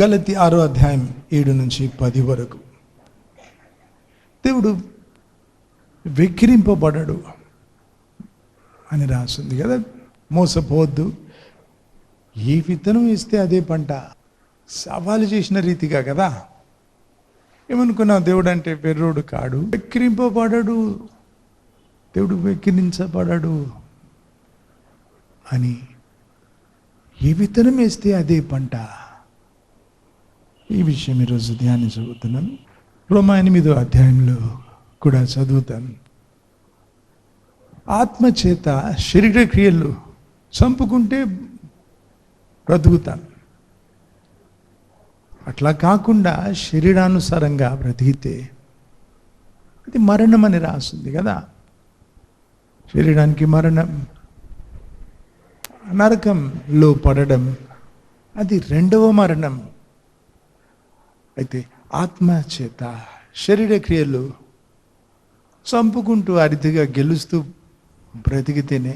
గలతీ 6వ అధ్యాయం 7 నుంచి 10 వరకు. దేవుడు వెక్కిరింపబడడు అని రాసింది కదా. మోసపోవద్దు, ఏ విత్తనం ఇస్తే అదే పంట. సవాలు చేసిన రీతిగా కదా. ఏమనుకున్నావు, దేవుడు అంటే వెర్రోడు కాడు, వెక్కిరింపబడడు, దేవుడు వెక్కిరించబడడు అని. ఏ విత్తనం వేస్తే అదే పంట. ఈ విషయం ఈరోజు ధ్యానించబోతున్నాను. రోమా 8వ అధ్యాయంలో కూడా చదువుతాను. ఆత్మ చేత శరీర క్రియలు చంపుకుంటే బ్రతుకుతాను, అట్లా కాకుండా శరీరానుసారంగా బ్రతికితే అది మరణం అని రాస్తుంది కదా. శరీరానికి మరణం, నరకంలో పడడం, అది రెండవ మరణం. అయితే ఆత్మ చేత శరీర క్రియలు చంపుకుంటూ అరితిగా గెలుస్తూ బ్రతికితేనే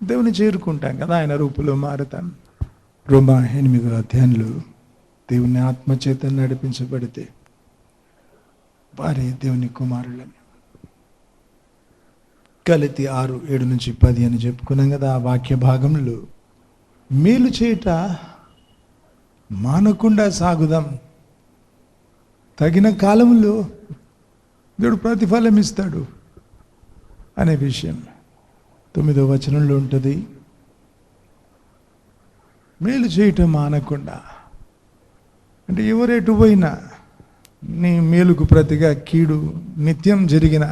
దేవుని చేరుకుంటాం కదా, ఆయన రూపంలో మారుతాం. రోమా 8వ అధ్యాయంలో దేవుని ఆత్మ చేత నడిపించబడితే వారే దేవుని కుమారులని. గలతీ 6:7 నుంచి 10 అని చెప్పుకున్నాం కదా. ఆ వాక్య భాగంలో మేలు చేయట మానకుండా సాగుదాం, తగిన కాలంలో దేవుడు ప్రతిఫలం ఇస్తాడు అనే విషయం 9వ వచనంలో ఉంటుంది. మేలు చేయటం మానకుండా అంటే ఎవరెటు పోయినా నీ మేలుకు ప్రతిగా కీడు నిత్యం జరిగిన,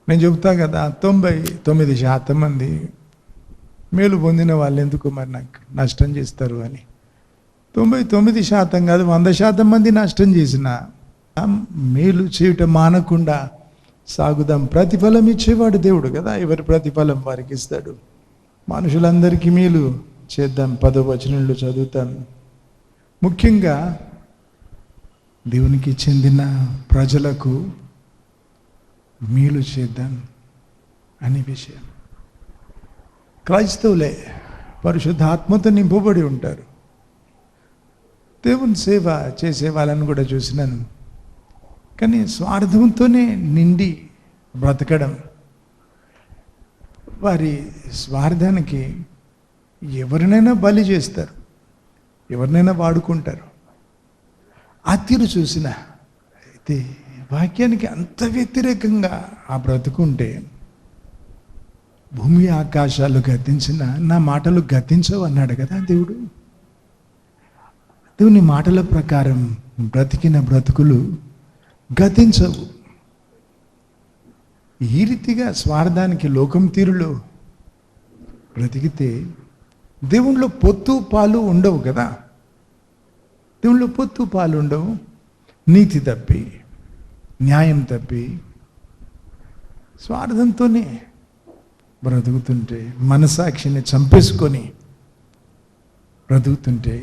నేను చెబుతా కదా, 99% మంది మేలు పొందిన వాళ్ళు ఎందుకు మరి నాకు నష్టం చేస్తారు అని. 99% కాదు, 100% మంది నష్టం చేసిన మేలు చేయటం మానకుండా సాగుదాం. ప్రతిఫలం ఇచ్చేవాడు దేవుడు కదా, ఎవరి ప్రతిఫలం వారికి ఇస్తాడు. మనుషులందరికీ మేలు చేద్దాం. 10వ వచనంలో చదువుతాం. ముఖ్యంగా దేవునికి చెందిన ప్రజలకు మేలు చేద్దాం అనే విషయం. క్రైస్తవులే పరిశుద్ధాత్మతో నింపబడి ఉంటారు. దేవుని సేవ చేసే వాళ్ళని కూడా చూసినాను, కానీ స్వార్థంతోనే నిండి బ్రతకడం. వారి స్వార్థానికి ఎవరినైనా బలి చేస్తారు, ఎవరినైనా వాడుకుంటారు. ఆ తీరు చూసిన అయితే వాక్యానికి అంత వ్యతిరేకంగా ఆ బ్రతుకుంటే భూమి ఆకాశాలు గతించిన నా మాటలు గతించవు అన్నాడు కదా దేవుడు. దేవుని మాటల ప్రకారం బ్రతికిన బ్రతుకులు గతించవు. ఈ రీతిగా స్వార్థానికి లోకం తీరులో బ్రతికితే దేవునిలో పొత్తు పాలు ఉండవు కదా. దేవునిలో పొత్తు పాలు ఉండవు. నీతి తప్పి, న్యాయం తప్పి, స్వార్థంతోనే బ్రతుకుతుంటే, మనసాక్షిని చంపేసుకొని బ్రతుకుతుంటే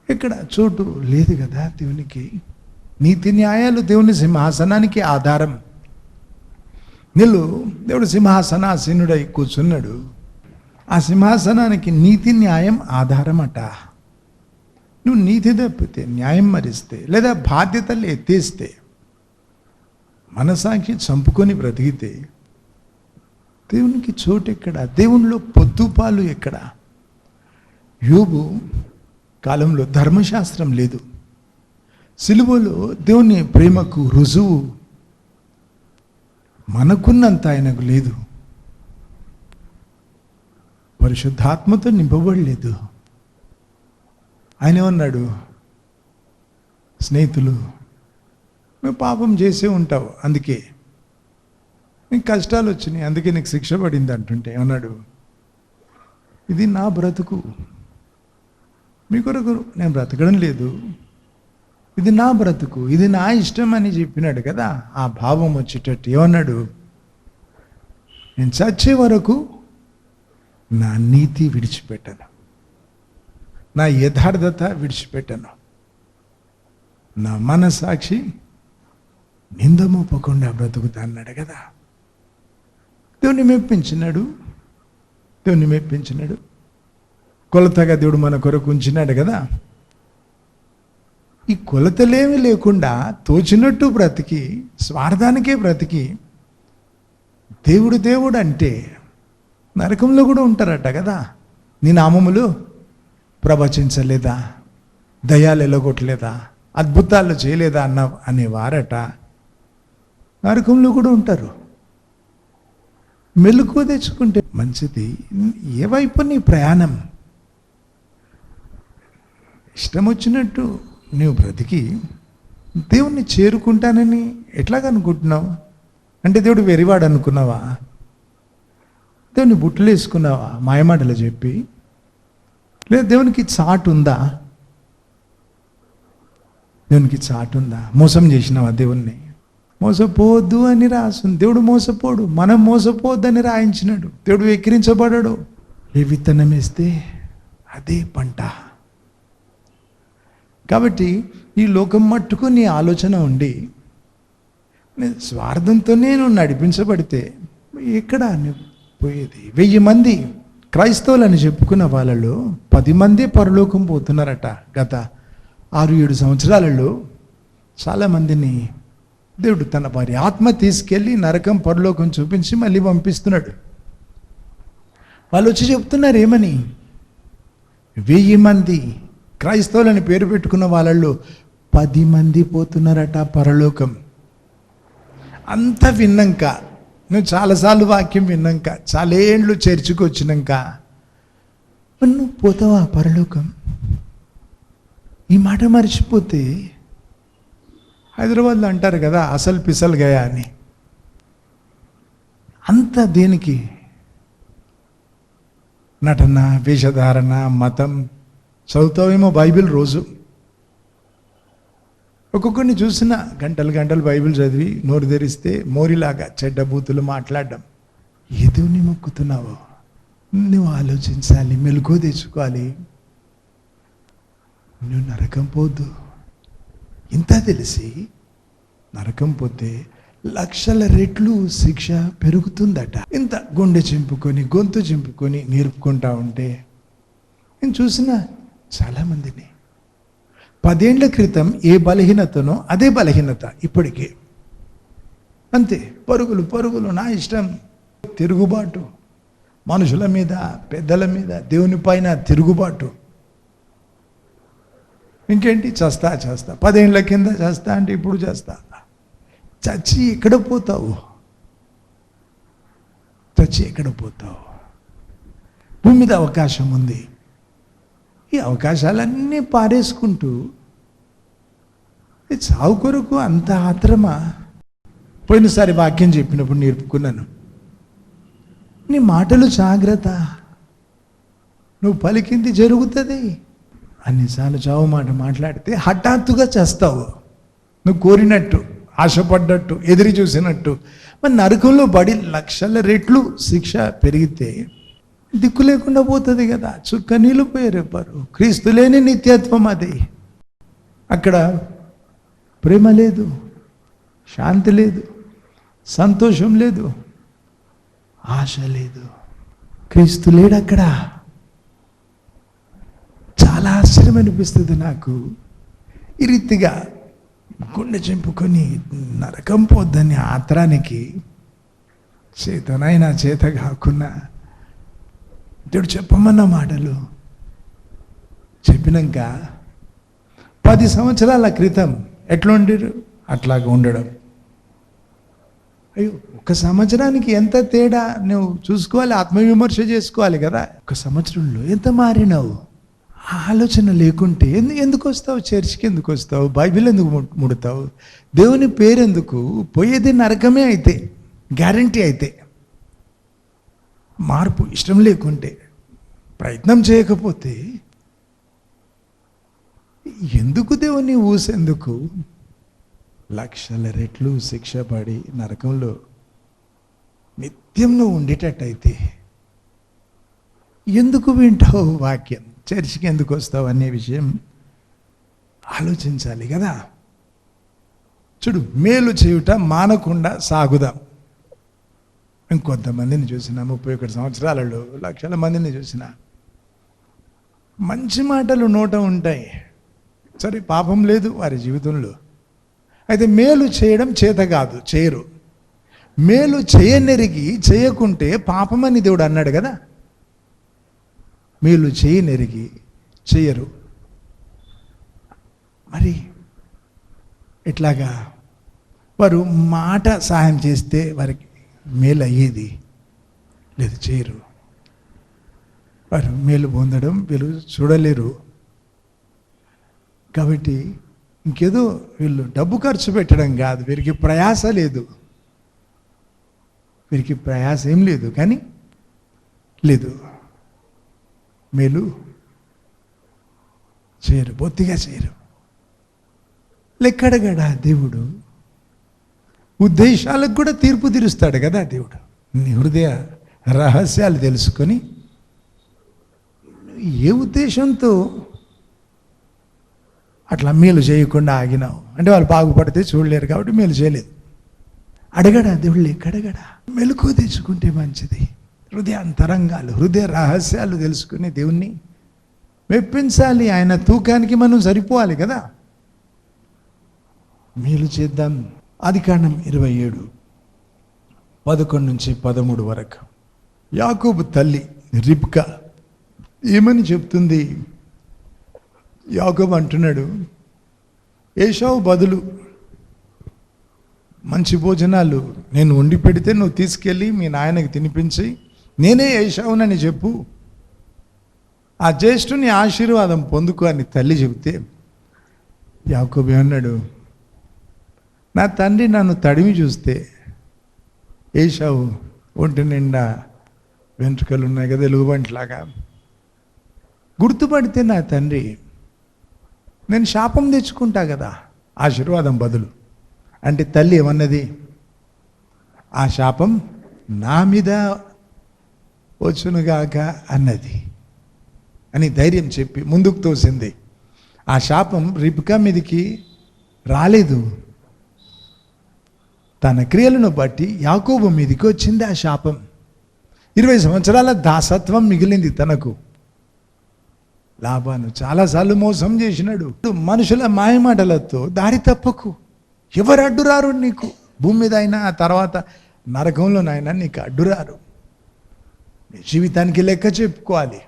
ఇక్కడ చోటు లేదు కదా దేవునికి. నీతి న్యాయాలు దేవుని సింహాసనానికి ఆధారం. దేవుడు సింహాసనాసీనుడై కూర్చున్నాడు. ఆ సింహాసనానికి నీతి న్యాయం ఆధారమట. నువ్వు నీతి తప్పితే, న్యాయం మరిస్తే, లేదా బాధ్యతలు ఎత్తేస్తే, మనసాక్షి చంపుకొని బ్రతికితే దేవునికి చోటు ఎక్కడ? దేవునిలో పొద్దుపాలు ఎక్కడ? యోబు కాలంలో ధర్మశాస్త్రం లేదు. సిలువలో దేవుని ప్రేమకు రుజువు మనకున్నంత ఆయనకు లేదు. పరిశుద్ధాత్మతో నింపబడలేదు. ఆయన ఏమన్నాడు, స్నేహితులు నువ్వు పాపం చేసే ఉంటావు, అందుకే నీకు కష్టాలు వచ్చినాయి, అందుకే నీకు శిక్ష పడింది అంటుంటే అన్నాడు, ఇది నా బ్రతుకు, మీ కొరకు నేను బ్రతకడం లేదు, ఇది నా బ్రతుకు, ఇది నా ఇష్టం అని చెప్పినాడు కదా. ఆ భావం వచ్చేటట్టు ఏమన్నాడు, నేను చచ్చే వరకు నా నీతి విడిచిపెట్టను, నా యథార్థత విడిచిపెట్టను, నా మనసాక్షి నిందమోపకుండా బ్రతుకుతా అన్నాడు కదా. దేవుని మెప్పించినాడు. కొలతగా దేవుడు మన కొరకు ఉంచినాడు కదా. ఈ కొలతలేమి లేకుండా తోచినట్టు బ్రతికి, స్వార్థానికే బ్రతికి, దేవుడు దేవుడు అంటే నరకంలో కూడా ఉంటారట కదా. నీ నామములు ప్రవచించలేదా, దయ్యాలు ఎలగొట్టలేదా, అద్భుతాలు చేయలేదా అనేవారట నరకంలో కూడా ఉంటారు. మెలకువ తెచ్చుకుంటే మంచిది. ఏ వైపు నీ ప్రయాణం? ఇష్టం వచ్చినట్టు నువ్వు బ్రతికి దేవుణ్ణి చేరుకుంటానని ఎట్లాగనుకుంటున్నావు? అంటే దేవుడు వెరివాడు అనుకున్నావా? దేవుని బుట్టలు వేసుకున్నావా మాయమాటలు చెప్పి? లేదా దేవునికి చాటు ఉందా? దేవునికి చాటు ఉందా? మోసం చేసినావా దేవుణ్ణి? మోసపోవద్దు అని రాసింది. దేవుడు మోసపోడు, మనం మోసపోవద్దని రాయించినాడు. దేవుడు వెక్కిరించబడడు. ఏ విత్తనం వేస్తే అదే పంట. కాబట్టి ఈ లోకం మట్టుకు నీ ఆలోచన ఉండి స్వార్థంతో నేను నడిపించబడితే ఎక్కడ పోయేది? 1000 మంది క్రైస్తవులని చెప్పుకున్న వాళ్ళలో 10 మంది పరలోకం పోతున్నారట. గత 6-7 సంవత్సరాలలో చాలామందిని దేవుడు తన వారి ఆత్మ తీసుకెళ్ళి నరకం పరలోకం చూపించి మళ్ళీ పంపిస్తున్నాడు. వాళ్ళు వచ్చి చెప్తున్నారు ఏమని? 1000 మంది క్రైస్తవులని పేరు పెట్టుకున్న వాళ్ళల్లో 10 మంది పోతున్నారట పరలోకం. అంత విన్నాక, నువ్వు చాలాసార్లు వాక్యం విన్నాక, చాలా ఏండ్లు చర్చికి వచ్చినాక నువ్వు పోతావా పరలోకం? ఈ మాట మర్చిపోతే హైదరాబాద్లో అంటారు కదా అసలు పిసలు గయా అని. అంత దేనికి? నటన, వేషధారణ, మతం. చదువుతావేమో బైబిల్ రోజు. ఒక్కొక్కరిని చూసిన గంటలు గంటలు బైబిల్ చదివి నోరు తెరిస్తే మోరిలాగా చెడ్డ బూతులు మాట్లాడడం. ఏ దేవుని మొక్కుతున్నావో నువ్వు ఆలోచించాలి, మెలకువ తెచ్చుకోవాలి. నువ్వు నరకం పోద్దు. ఇంత తెలిసి నరకం పోతే 1,00,000 రెట్లు శిక్ష పెరుగుతుందట. ఇంత గుండె చింపుకొని, గొంతు చింపుకొని నేర్పుకుంటా ఉంటే నేను చూసిన చాలామందిని 10 ఏళ్ల క్రితం ఏ బలహీనతనో అదే బలహీనత ఇప్పటికే. అంతే, పరుగులు పరుగులు, నా ఇష్టం, తిరుగుబాటు, మనుషుల మీద, పెద్దల మీద, దేవుని పైన తిరుగుబాటు. ఇంకేంటి? చేస్తా 10 ఏళ్ల కింద చేస్తా అంటే ఇప్పుడు చేస్తా. చచ్చి ఎక్కడ పోతావు? చచ్చి ఎక్కడ పోతావు? భూమి మీద అవకాశం ఉంది. ఈ అవకాశాలన్నీ పారేసుకుంటూ చావు కొరకు అంత ఆత్రమా? పోయినసారి వాక్యం చెప్పినప్పుడు నేర్పుకున్నాను, నీ మాటలు జాగ్రత్త, నువ్వు పలికింది జరుగుతుంది. అన్నిసార్లు చావు మాట మాట్లాడితే హఠాత్తుగా చేస్తావు. నువ్వు కోరినట్టు, ఆశపడ్డట్టు, ఎదురు చూసినట్టు. మరి నరకంలో పడి 1,00,000 రెట్లు శిక్ష పెరిగితే దిక్కు లేకుండా పోతుంది కదా. చుక్క నీళ్ళు పోయారెవ్వరు. క్రీస్తు లేని నిత్యత్వం అది. అక్కడ ప్రేమ లేదు, శాంతి లేదు, సంతోషం లేదు, ఆశ లేదు. క్రీస్తు లేడు అక్కడ. చాలా ఆశ్చర్యం అనిపిస్తుంది నాకు. ఈ రీతిగా గుండె చింపుకొని నరకం పోద్దని ఆత్రానికి చేతనైనా చేత కాకున్నా దేవుడు చెప్పమన్న మాటలు చెప్పినాక 10 సంవత్సరాల క్రితం ఎట్లా ఉండరు అట్లాగా ఉండడం. అయ్యో, 1 సంవత్సరానికి ఎంత తేడా నువ్వు చూసుకోవాలి, ఆత్మవిమర్శ చేసుకోవాలి కదా. 1 సంవత్సరంలో ఎంత మారినావు? ఆలోచన లేకుంటే ఎందుకు వస్తావు? చర్చికి ఎందుకు వస్తావు? బైబిల్ ఎందుకు ముడతావు? దేవుని పేరెందుకు? పోయేది నరకమే అయితే, గ్యారంటీ అయితే. మార్పు ఇష్టం లేకుంటే, ప్రయత్నం చేయకపోతే ఎందుకు దేవుని ఊసెందుకు? 1,00,000 రెట్లు శిక్ష పడి నరకంలో నిత్యం నువ్వు ఉండేటట్టయితే ఎందుకు వింటావు వాక్యం? చర్చికి ఎందుకు వస్తావు అనే విషయం ఆలోచించాలి కదా. చూడు, మేలు చేయుట మానకుండా సాగుదాం. ఇంకొంతమందిని చూసిన 31 సంవత్సరాలలో 1,00,000 మందిని చూసిన మంచి మాటలు నోట ఉంటాయి, సరే పాపం లేదు వారి జీవితంలో. అయితే మేలు చేయడం చేత కాదు, చేయరు. మేలు చేయనెరిగి చేయకుంటే పాపమని దేవుడు అన్నాడు కదా. మేలు చేయనెరిగి చేయరు. మరి ఇట్లాగా వారు మాట సహాయం చేస్తే వారికి మేలు అయ్యేది లేదు, చేయరు. వారు మేలు పొందడం వీళ్ళు చూడలేరు. కాబట్టి ఇంకేదో వీళ్ళు డబ్బు ఖర్చు పెట్టడం కాదు, వీరికి ప్రయాస లేదు, వీరికి ప్రయాస ఏం లేదు, కానీ లేదు మేలు చేయరు, బొత్తిగా చేయరు. లెక్కడగడా దేవుడు ఉద్దేశాలకు కూడా తీర్పు తీరుస్తాడు కదా దేవుడు. నీ హృదయ రహస్యాలు తెలుసుకొని ఏ ఉద్దేశంతో అట్లా మేలు చేయకుండా ఆగినావు అంటే వాళ్ళు బాగుపడితే చూడలేరు కాబట్టి మేలు చేయలేదు. అడగడా దేవుళ్ళు, ఎక్కడగడా మెలకువ తెచ్చుకుంటే మంచిది. హృదయ అంతరంగాలు, హృదయ రహస్యాలు తెలుసుకుని దేవుణ్ణి మెప్పించాలి. ఆయన తూకానికి మనం సరిపోవాలి కదా. మేలు చేద్దాం. ఆదికాండం 27:11-13 వరకు యాకోబు తల్లి రిబ్కా ఏమని చెప్తుంది? యాకోబు అంటున్నాడు, ఏశావు బదులు మంచి భోజనాలు నేను వండి పెడితే నువ్వు తీసుకెళ్ళి మీ నాయనకి తినిపించి నేనే ఏశావునని చెప్పు, ఆ జ్యేష్ఠుని ఆశీర్వాదం పొందుకో అని తల్లి చెబితే యాకోబు అన్నాడు, నా తండ్రి నన్ను తడిమి చూస్తే ఏశావు ఒంటి నిండా వెంట్రుకలు ఉన్నాయి కదా ఎలుగుబంటిలాగా, గుర్తుపడితే నా తండ్రి నేను శాపం తెచ్చుకుంటా కదా ఆశీర్వాదం బదులు. అంటే తల్లి ఏమన్నది? ఆ శాపం నా మీద వచ్చునుగాక అన్నది అని ధైర్యం చెప్పి ముందుకు తోసింది. ఆ శాపం రిబ్కా మీదకి రాలేదు, తన క్రియలను బట్టి యాకోబు మీదకి వచ్చింది ఆ శాపం. 20 సంవత్సరాల దాసత్వం మిగిలింది తనకు. లాబాను చాలాసార్లు మోసం చేసినాడు. మనుషుల మాయమాటలతో దారి తప్పకు. ఎవరు అడ్డురారు నీకు? భూమి మీద అయినా ఆ తర్వాత నరకంలోనైనా నీకు అడ్డురారు. నీ జీవితానికి లెక్క చెప్పుకోవాలి.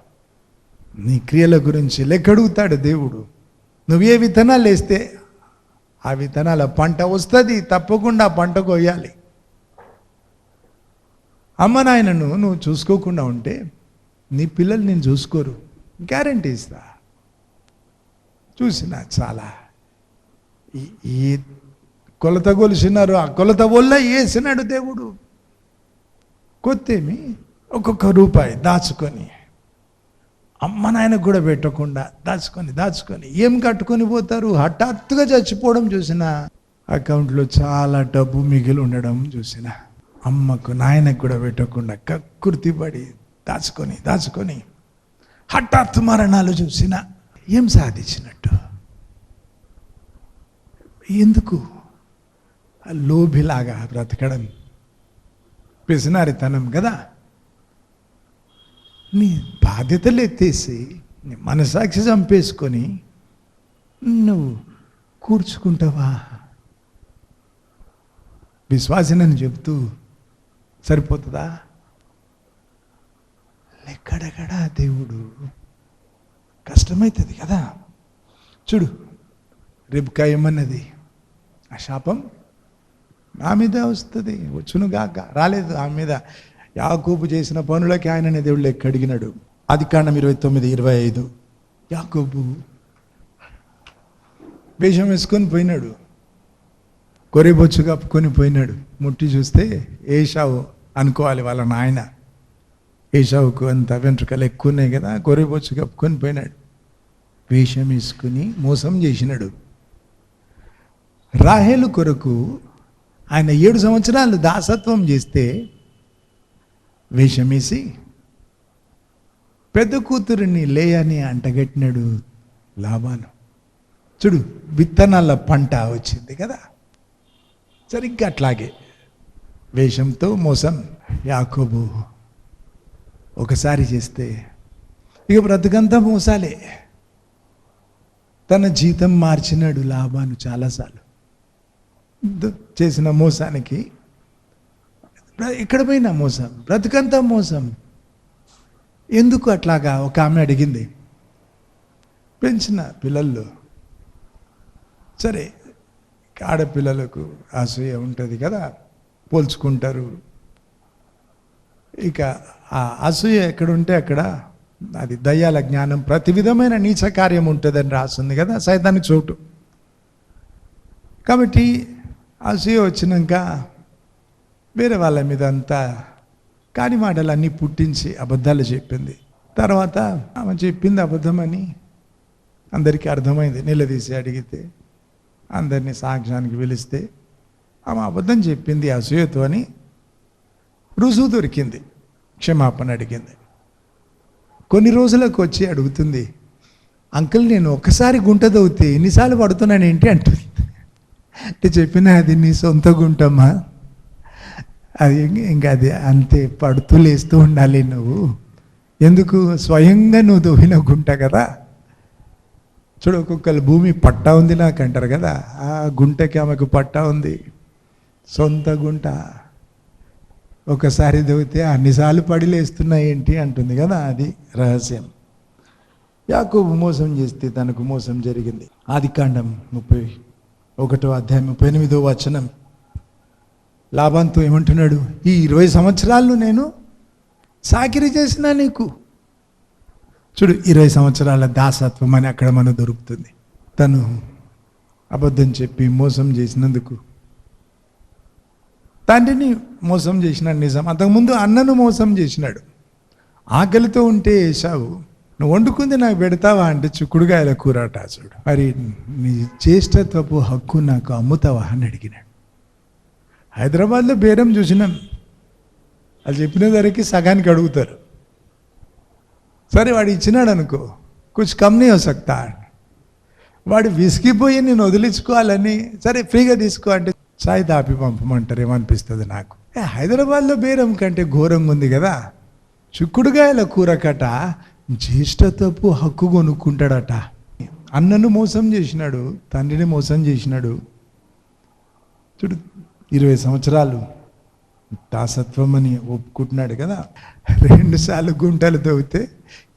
నీ క్రియల గురించి లెక్క అడుగుతాడు దేవుడు. నువ్వు ఏ విత్తనాలు వేస్తే ఆ విత్తనాల పంట వస్తుంది, తప్పకుండా పంట కొయ్యాలి. అమ్మ నాయనను నువ్వు చూసుకోకుండా ఉంటే నీ పిల్లలు నేను చూసుకోరు, గ్యారంటీ ఇస్తా. చూసిన చాలా ఈ కొలత కొలిసినారు, ఆ కొలత వల్ల వేసినాడు దేవుడు. కొత్తేమి ఒక్కొక్క రూపాయి దాచుకొని అమ్మ నాయనకు కూడా పెట్టకుండా దాచుకొని ఏం కట్టుకొని పోతారు? హఠాత్తుగా చచ్చిపోవడం చూసిన, అకౌంట్లో చాలా డబ్బు మిగిలి ఉండడం చూసిన, అమ్మకు నాయనకు కూడా పెట్టకుండా కక్కుర్తిపడి దాచుకొని హఠాత్తు మరణాలు చూసిన, ఏం సాధించినట్టు? ఎందుకు? లోభిలాగా బ్రతకడం పిసినారితనం కదా. నీ బాధ్యతలు ఎత్తేసి నీ మనసాక్షి చంపేసుకొని నువ్వు కూర్చుకుంటావా? విశ్వాసినని చెప్తూ సరిపోతుందా? ఎక్కడెక్కడా దేవుడు కష్టమవుతుంది కదా. చూడు, రిబ్కా ఏమన్నది? ఆ శాపం నా మీద వస్తుంది, వచ్చునుగాక. రాలేదు ఆమె మీద. యాకోబు చేసిన పనులకి ఆయననే దేవుడు లెక్క అడిగినాడు. ఆదికాండం 29:25 యాకోబు వేషం వేసుకొని పోయినాడు, కొరేబొచ్చు కప్పుకొని పోయినాడు. ముట్టి చూస్తే ఏశావు అనుకోవాలి వాళ్ళ నాయన. ఏశావుకు అంత వెంట్రుకలు ఎక్కువ ఉన్నాయి కదా, కొరేబొచ్చు కప్పుకొని పోయినాడు. వేషం వేసుకుని మోసం చేసినాడు. రాహేలు కొరకు ఆయన 7 సంవత్సరాలు దాసత్వం చేస్తే వేషమేసి పెద్ద కూతురిని లేయని అంటగట్టినాడు లాబాను. చూడు, విత్తనాల పంట వచ్చింది కదా. సరిగ్గా అట్లాగే వేషంతో మోసం యాకోబు ఒకసారి చేస్తే ఇక బ్రతుకంతా మోసాలే. తన జీతం మార్చినాడు లాభాను చాలాసార్లు. చేసిన మోసానికి ఎక్కడ పోయినా మోసం, బ్రతుకంతా మోసం. ఎందుకు అట్లాగా? ఒక ఆమె అడిగింది. పెంచిన పిల్లలు, సరే ఆడపిల్లలకు అసూయ ఉంటుంది కదా, పోల్చుకుంటారు. ఇక ఆ అసూయ ఎక్కడుంటే అక్కడ అది దయ్యాల జ్ఞానం, ప్రతి విధమైన నీచ కార్యం ఉంటుందని రాస్తుంది కదా, సైతానికి చోటు. కాబట్టి అసూయ వచ్చినాక వేరే వాళ్ళ మీద అంతా కాని మాటలన్నీ పుట్టించి అబద్ధాలు చెప్పింది. తర్వాత ఆమె చెప్పింది అబద్ధమని అందరికీ అర్థమైంది. నిలదీసి అడిగితే, అందరినీ సాక్ష్యానికి పిలిస్తే ఆమె అబద్ధం చెప్పింది అసూయతో అని రుజువు దొరికింది. క్షమాపణ అడిగింది. కొన్ని రోజులకు వచ్చి అడుగుతుంది, అంకుల్ నేను ఒకసారి గుంట దవ్వుతే ఎన్నిసార్లు పడుతున్నాను ఏంటి అంటుంది. అంటే చెప్పిన, అది నీ సొంత గుంటమ్మా, అది ఇంకా అది అంతే, పడుతూ లేస్తూ ఉండాలి. నువ్వు ఎందుకు, స్వయంగా నువ్వు దవ్విన గుంట కదా. చూడు, ఒక్కొక్కరు భూమి పట్టా ఉంది నాకు అంటారు కదా, ఆ గుంటకి ఆమెకు పట్టా ఉంది, సొంత గుంట. ఒకసారి దవ్వితే అన్నిసార్లు పడి లేస్తున్నాయి ఏంటి అంటుంది కదా, అది రహస్యం. యాకోబు మోసం చేస్తే తనకు మోసం జరిగింది. ఆదికాండం 31వ అధ్యాయం 38వ వచనం. లాభంతో ఏమంటున్నాడు, ఈ 20 సంవత్సరాలు నేను సాకిరీ చేసినా నీకు. చూడు, 20 సంవత్సరాల దాసత్వం అని అక్కడ మనకు దొరుకుతుంది. తను అబద్ధం చెప్పి మోసం చేసినందుకు తండ్రిని మోసం చేసినాడు నిజం. అంతకుముందు అన్నను మోసం చేసినాడు. ఆకలితో ఉంటే ఏశావు, నువ్వు వండుకుంది నాకు పెడతావా అంటే చిక్కుడుగాయల కూరట. చూడు, మరి నీ జ్యేష్ఠత్వపు హక్కు నాకు అమ్ముతావా అని అడిగినాడు. హైదరాబాద్లో బేరం చూసినాం, అది చెప్పిన ధరకి సగానికి అడుగుతారు. సరే వాడు ఇచ్చినాడు అనుకో, కుछ కమ్ నీ హో సక్తా. వాడు విసిగిపోయి నేను వదిలించుకోవాలని, సరే ఫ్రీగా తీసుకో అంటే చాయ్ దాపి పంపమంటారు. ఏమనిపిస్తుంది నాకు, హైదరాబాద్లో బేరం కంటే ఘోరంగా ఉంది కదా. చిక్కుడుగాయల కూరకట జ్యేష్ఠత్వపు హక్కు కొనుక్కుంటాడట. అన్నను మోసం చేసినాడు, తండ్రిని మోసం చేసినాడు. చూడు, 20 సంవత్సరాలు దాసత్వం అని ఒప్పుకుంటున్నాడు కదా. 2 సార్లు గుంటలు తవ్వితే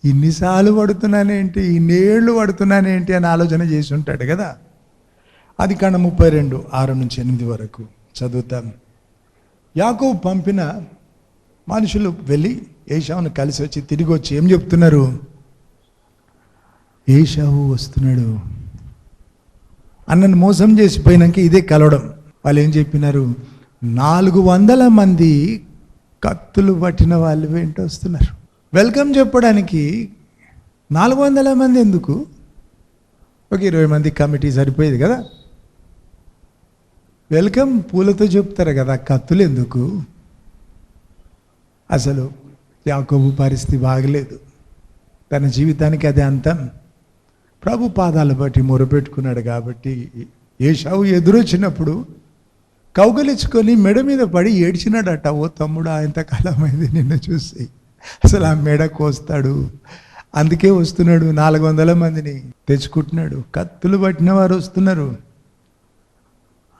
ఇన్నిసార్లు పడుతున్నానేంటి, ఇన్నేళ్ళు పడుతున్నానేంటి అని ఆలోచన చేసి ఉంటాడు కదా. ఆదికాండం 32 6-8 వరకు చదువుతాం. యాకోబు పంపిన మనుషులు వెళ్ళి ఏశావును కలిసి వచ్చి తిరిగి వచ్చి ఏం చెప్తున్నారు, ఏశావు వస్తున్నాడు. అన్నను మోసం చేసిపోయినాక ఇదే కలవడం. వాళ్ళు ఏం చెప్పినారు, 400 మంది కత్తులు పట్టిన వాళ్ళు వెంట వస్తున్నారు. వెల్కమ్ చెప్పడానికి 400 మంది ఎందుకు, ఒక 20 మంది కమిటీ సరిపోయేది కదా. వెల్కమ్ పూలతో చెప్తారు కదా, కత్తులు ఎందుకు. అసలు యాకోబు పరిస్థితి బాగలేదు, తన జీవితానికి అదే అంతం. ప్రభు పాదాలు బట్టి మొరపెట్టుకున్నాడు కాబట్టి ఏశావు ఎదురొచ్చినప్పుడు కౌగలించుకొని మెడ మీద పడి ఏడ్చినాడట. ఓ తమ్ముడు, ఎంతకాలమైంది నిన్ను చూసి, అసలు ఆ మెడ కోస్తాడు, అందుకే వస్తున్నాడు. 400 మందిని తెచ్చుకుంటున్నాడు, కత్తులు పట్టిన వారు వస్తున్నారు.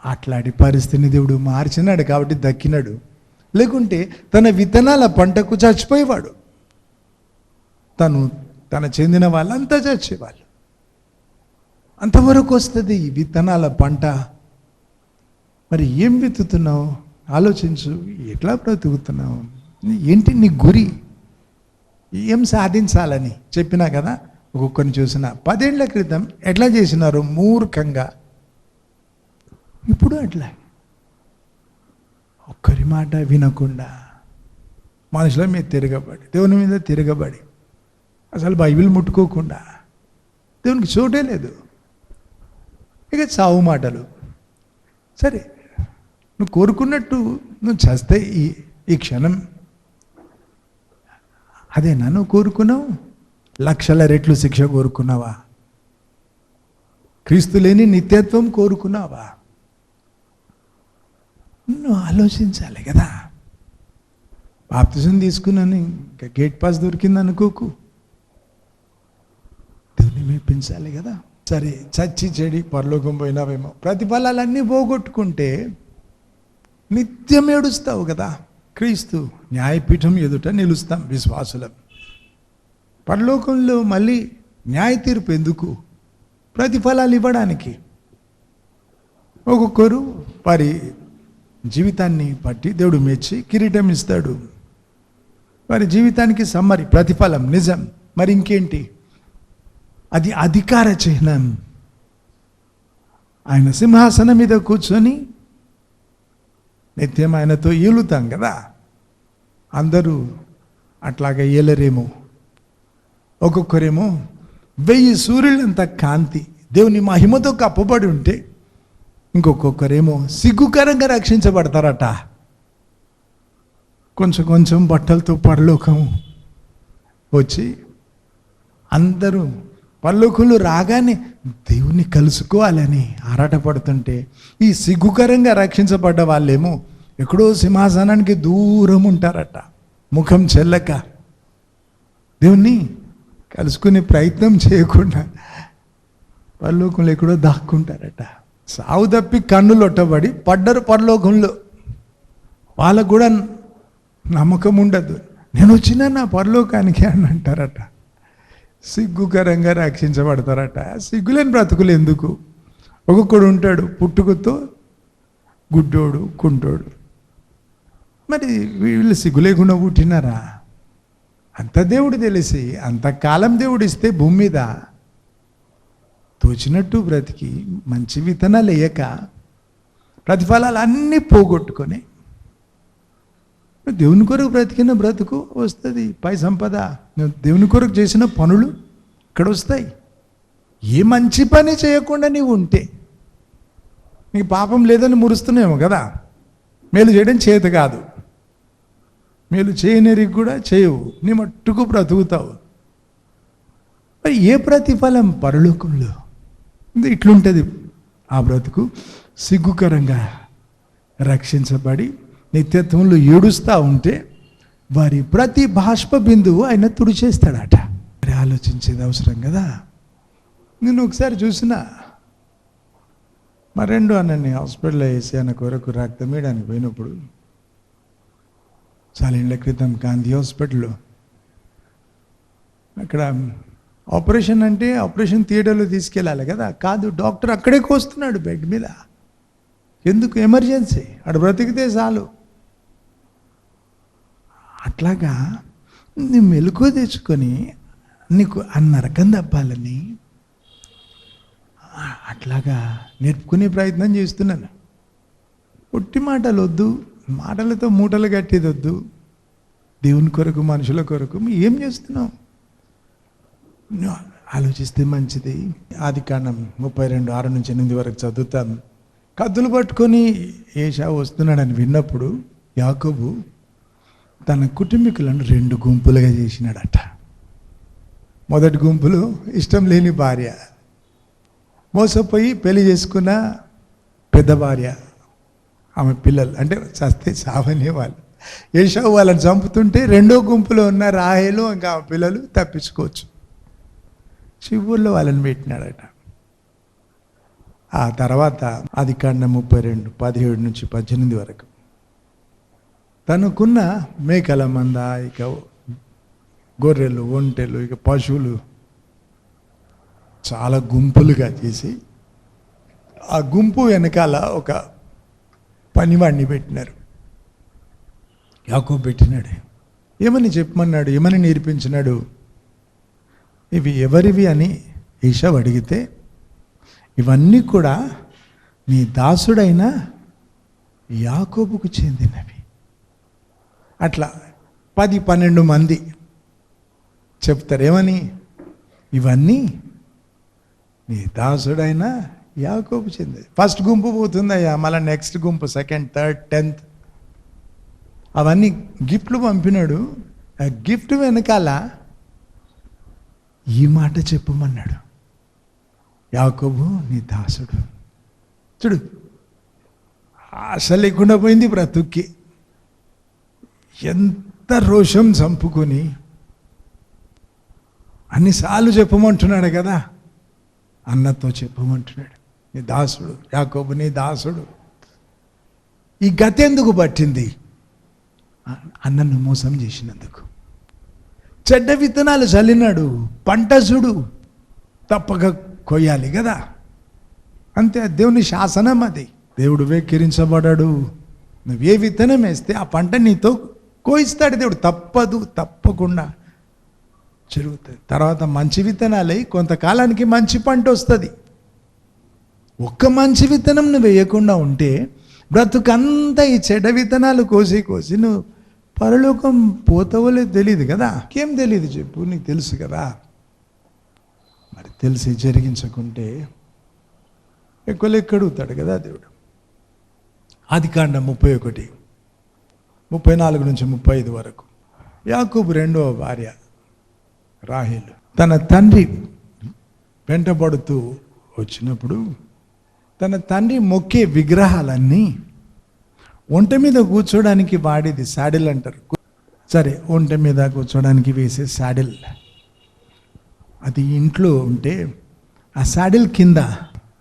అట్లాంటి పరిస్థితిని దేవుడు మార్చినాడు కాబట్టి దక్కినాడు. లేకుంటే తన విత్తనాల పంటకు చచ్చిపోయేవాడు, తన చెందిన వాళ్ళంతా చచ్చేవాళ్ళు. అంతవరకు వస్తుంది ఈ విత్తనాల పంట. మరి ఏం విత్తుతున్నావు ఆలోచించు, ఎట్లా బ్రతుకుతున్నావు, ఏంటి నీ గురి, ఏం సాధించాలని చెప్పినా కదా. ఒక్కొక్కరిని చూసిన 10 ఏళ్ల క్రితం ఎట్లా చేసినారు మూర్ఖంగా, ఇప్పుడు అట్లా ఒక్కరి మాట వినకుండా మనుషుల మీద తిరగబడి, దేవుని మీద తిరగబడి, అసలు బైబిల్ ముట్టుకోకుండా, దేవునికి చోటే లేదు. ఇక చావు మాటలు. సరే, నువ్వు కోరుకున్నట్టు నువ్వు చేస్తే ఈ క్షణం అదేనా నువ్వు కోరుకున్నావు? 1,00,000 రెట్లు శిక్ష కోరుకున్నావా? క్రీస్తు లేని నిత్యత్వం కోరుకున్నావా? నువ్వు ఆలోచించాలి కదా. బాప్తిజం తీసుకున్నాను ఇంకా గేట్ పాస్ దొరికింది అనుకోకు. దేవుని మెప్పించాలి కదా. సరే, చచ్చి చెడి పరలోకం పోయినావేమో, ప్రతిఫలాలన్నీ పోగొట్టుకుంటే నిత్యం ఏడుస్తావు కదా. క్రీస్తు న్యాయపీఠం ఎదుట నిలుస్తాం విశ్వాసులం. పరలోకంలో మళ్ళీ న్యాయ తీర్పు ఎందుకు? ప్రతిఫలాలు ఇవ్వడానికి. ఒక్కొక్కరు వారి జీవితాన్ని బట్టి దేవుడు మెచ్చి కిరీటం ఇస్తాడు. వారి జీవితానికి సమ్మరి ప్రతిఫలం నిజం. మరి ఇంకేంటి? అది అధికార చిహ్నం. ఆయన సింహాసనం మీద కూర్చొని నిత్యం ఆయనతో ఏలుతాం కదా. అందరూ అట్లాగా ఏలరేమో. ఒక్కొక్కరేమో 1000 సూర్యులంత కాంతి దేవుని మహిమతో కప్పబడి ఉంటే, ఇంకొకరేమో సిగ్గుకరంగా రక్షించబడతారట. కొంచెం కొంచెం బట్టలతో పరలోకం వచ్చి అందరూ పరలోకంలో రాగానే దేవుణ్ణి కలుసుకోవాలని ఆరాటపడుతుంటే, ఈ సిగ్గుకరంగా రక్షించబడ్డ వాళ్ళేమో ఎక్కడో సింహాసనానికి దూరం ఉంటారట. ముఖం చెల్లక దేవుణ్ణి కలుసుకునే ప్రయత్నం చేయకుండా పరలోకంలో ఎక్కడో దాక్కుంటారట. సావు తప్పి కన్నులు ఒట్టబడి పడ్డరు పరలోకంలో. వాళ్ళకు కూడా నమ్మకం ఉండదు. నేను వచ్చినా నా పరలోకానికి అని అంటారట. సిగ్గుకరంగా రక్షించబడతారట. సిగ్గులేని బ్రతుకులు ఎందుకు? ఒక్కొక్కడు ఉంటాడు పుట్టుకతో గుడ్డోడు, కుంటోడు. మరి వీళ్ళు సిగ్గు లేకుండా పుట్టినారా? అంత దేవుడు తెలిసి అంతకాలం దేవుడు ఇస్తే భూమి మీద తోచినట్టు బ్రతికి మంచి విత్తనాలు వేయక ప్రతిఫలాలు అన్నీ పోగొట్టుకొని దేవుని కొరకు బ్రతికిన బ్రతుకు వస్తుంది. పై సంపద, దేవుని కొరకు చేసిన పనులు ఇక్కడ వస్తాయి. ఏ మంచి పని చేయకుండా నీవు ఉంటే నీకు పాపం లేదని మురుస్తున్నాయేమో కదా. మేలు చేయడం చేత కాదు, మేలు చేయనిరికి కూడా చేయవు, నీ మట్టుకు బ్రతుకుతావు. మరి ఏ ప్రతిఫలం పరలోకంలో? ఇట్లుంటుంది ఆ బ్రతుకు. సిగ్గుకరంగా రక్షించబడి నిత్యత్వంలో ఏడుస్తూ ఉంటే వారి ప్రతి బాష్ప బిందువు ఆయన తుడిచేస్తాడట. మరి ఆలోచించేది అవసరం కదా. నేను ఒకసారి చూసిన మా రెండో అన్నని హాస్పిటల్లో వేసి ఆయన కొరకు రక్తం వేయడానికి పోయినప్పుడు, చాలా ఏళ్ల క్రితం గాంధీ హాస్పిటల్లో, అక్కడ ఆపరేషన్ అంటే ఆపరేషన్ థియేటర్లో తీసుకెళ్ళాలి కదా. కాదు, డాక్టర్ అక్కడే కోస్తున్నాడు బెడ్ మీద. ఎందుకు? ఎమర్జెన్సీ. అక్కడ బ్రతికితే చాలు. అట్లాగా నీ మెలకువ తెచ్చుకొని నీకు ఆ నరకం తప్పాలని అట్లాగా నేర్పుకునే ప్రయత్నం చేస్తున్నాను. పొట్టి మాటలు వద్దు, మాటలతో మూటలు కట్టేది వద్దు. దేవుని కొరకు, మనుషుల కొరకు ఏం చేస్తున్నావు ఆలోచిస్తే మంచిది. ఆదికాండం 32:6-8 వరకు చదువుతాను. కత్తులు పట్టుకొని ఏశావు వస్తున్నాడని విన్నప్పుడు యాకోబు తన కుటుంబీకులను 2 గుంపులుగా చేసినాడట. మొదటి గుంపులో ఇష్టం లేని భార్య, మోసపోయి పెళ్లి చేసుకున్న పెద్ద భార్య, ఆమె పిల్లలు, అంటే చస్తే సావనే వాళ్ళు. ఏశావు వాళ్ళని చంపుతుంటే రెండో గుంపులో ఉన్న రాహేలు ఇంకా ఆమె పిల్లలు తప్పించుకోవచ్చు. చివరిలో వాళ్ళని పెట్టినాడట. ఆ తర్వాత ఆదికాండం 32:17-18 వరకు తనకున్న మేకల మంద, ఇక గొర్రెలు, ఒంటెలు, ఇక పశువులు చాలా గుంపులుగా చేసి ఆ గుంపు వెనకాల ఒక పనివాడిని పెట్టినారు. యాకోబు పెట్టినాడు. ఏమని చెప్పమన్నాడు, ఏమని నేర్పించినాడు? ఇవి ఎవరివి అని ఏశావు అడిగితే, ఇవన్నీ కూడా నీ దాసుడైన యాకోబుకు చెందినవి. అట్లా 10-12 మంది చెప్తారు. ఏమని? ఇవన్నీ నీ దాసుడైన యాకోబు చెంది. ఫస్ట్ గుంపు పోతుందయ్యా, మళ్ళీ నెక్స్ట్ గుంపు, సెకండ్, థర్డ్, 10th అవన్నీ గిఫ్ట్లు పంపినాడు. ఆ గిఫ్ట్ వెనకాల ఈ మాట చెప్పమన్నాడు, యాకోబు నీ దాసుడు. చూడు, ఆశ లేకుండా పోయింది బ్రతుక్కి. ఎంత రోషం చంపుకొని అన్నిసార్లు చెప్పమంటున్నాడు కదా, అన్నతో చెప్పమంటున్నాడు, నీ దాసుడు యాకోబు నీ దాసుడు. ఈ గతి ఎందుకు పట్టింది? అన్నను మోసం చేసినందుకు. చెడ్డ విత్తనాలు చల్లినాడు, పంట చూడు తప్పక కొయ్యాలి కదా, అంతే. దేవుని శాసనం అది. దేవుడు వెక్కిరించబడాడు. నువ్వు ఏ విత్తనం వేస్తే ఆ పంట నీతో కోయిస్తాడు దేవుడు. తప్పదు, తప్పకుండా జరుగుతుంది. తర్వాత మంచి విత్తనాలై కొంతకాలానికి మంచి పంట వస్తుంది. ఒక్క మంచి విత్తనం నువ్వు వేయకుండా ఉంటే బ్రతుకంతా ఈ చెడ్డ విత్తనాలు కోసి కోసి నువ్వు పరలోకం పోతావో తెలియదు కదా. ఏం తెలియదు చెప్పు, నీకు తెలుసు కదా. మరి తెలిసి జరిగించకుంటే ఎక్కువ లెక్క అడుగుతాడు కదా దేవుడు. ఆదికాండం 31:34-35 వరకు. యాకోబు రెండవ భార్య రాహేలు తన తండ్రి వెంటబడుతూ వచ్చినప్పుడు తన తండ్రి మొక్కే విగ్రహాలన్నీ ఒంట మీద కూర్చోడానికి వాడేది సాడిల్ అంటారు. సరే, ఒంట మీద కూర్చోడానికి వేసే సాడిల్ అది ఇంట్లో ఉంటే ఆ సాడిల్ కింద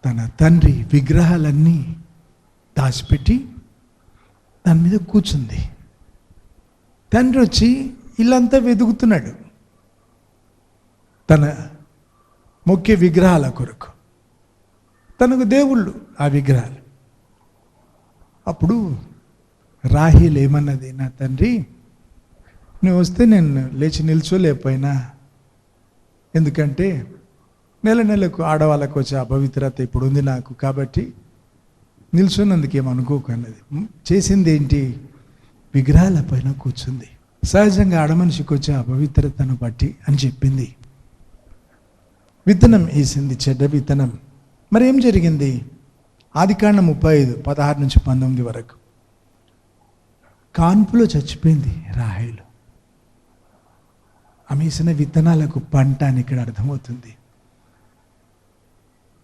తన తండ్రి విగ్రహాలన్నీ దాచిపెట్టి దాని మీద కూర్చుంది. తండ్రి వచ్చి ఇల్లంతా వెతుకుతున్నాడు తన మొక్కే విగ్రహాల కొరకు. తనకు దేవుళ్ళు ఆ విగ్రహాలు. అప్పుడు రాహేలు ఏమన్నది, నా తండ్రి నువ్వు వస్తే నేను లేచి నిల్చోలేకపోయినా, ఎందుకంటే నెల నెలకు ఆడవాళ్ళకు వచ్చే అపవిత్రత ఇప్పుడు ఉంది నాకు, కాబట్టి నిల్చున్నందుకు ఏమనుకోకు అన్నది. చేసింది ఏంటి? విగ్రహాల పైన కూర్చుంది. సహజంగా ఆడమనిషికి వచ్చే అపవిత్రతను బట్టి అని చెప్పింది. విత్తనం వేసింది, చెడ్డ విత్తనం. మరి ఏం జరిగింది? ఆదికాండం 35:16-19 వరకు. కాన్పులో చచ్చిపోయింది రాహేలు. ఆమె వేసిన విత్తనాలకు పంట అని ఇక్కడ అర్థమవుతుంది.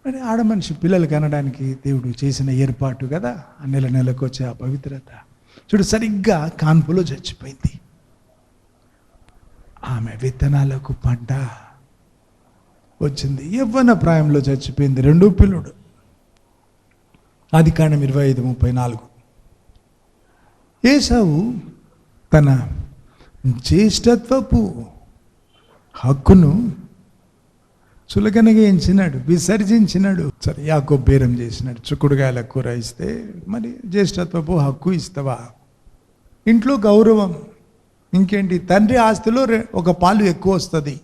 మరి ఆడమనిషి పిల్లలు కనడానికి దేవుడు చేసిన ఏర్పాటు కదా, ఆ నెల నెలకు వచ్చే అపవిత్రత. చూడు, సరిగ్గా కాన్పులో చచ్చిపోయింది. ఆమె విత్తనాలకు పంట వచ్చింది. యవ్వన ప్రాయంలో చచ్చిపోయింది. రెండో పిల్లుడు. ఆదికాండం 25:34. ఏసావు తన జ్యేష్ఠత్వపు హక్కును చులకనగా ఎంచినాడు, విసర్జించినాడు. సరే, యాకోబు బేరం చేసినాడు. చుక్కుడుగాయల కూర ఇస్తే మరి జ్యేష్ఠత్వపు హక్కు ఇస్తావా? ఇంట్లో గౌరవం. ఇంకేంటి, తండ్రి ఆస్తిలో ఒక పాలు ఎక్కువ వస్తుంది,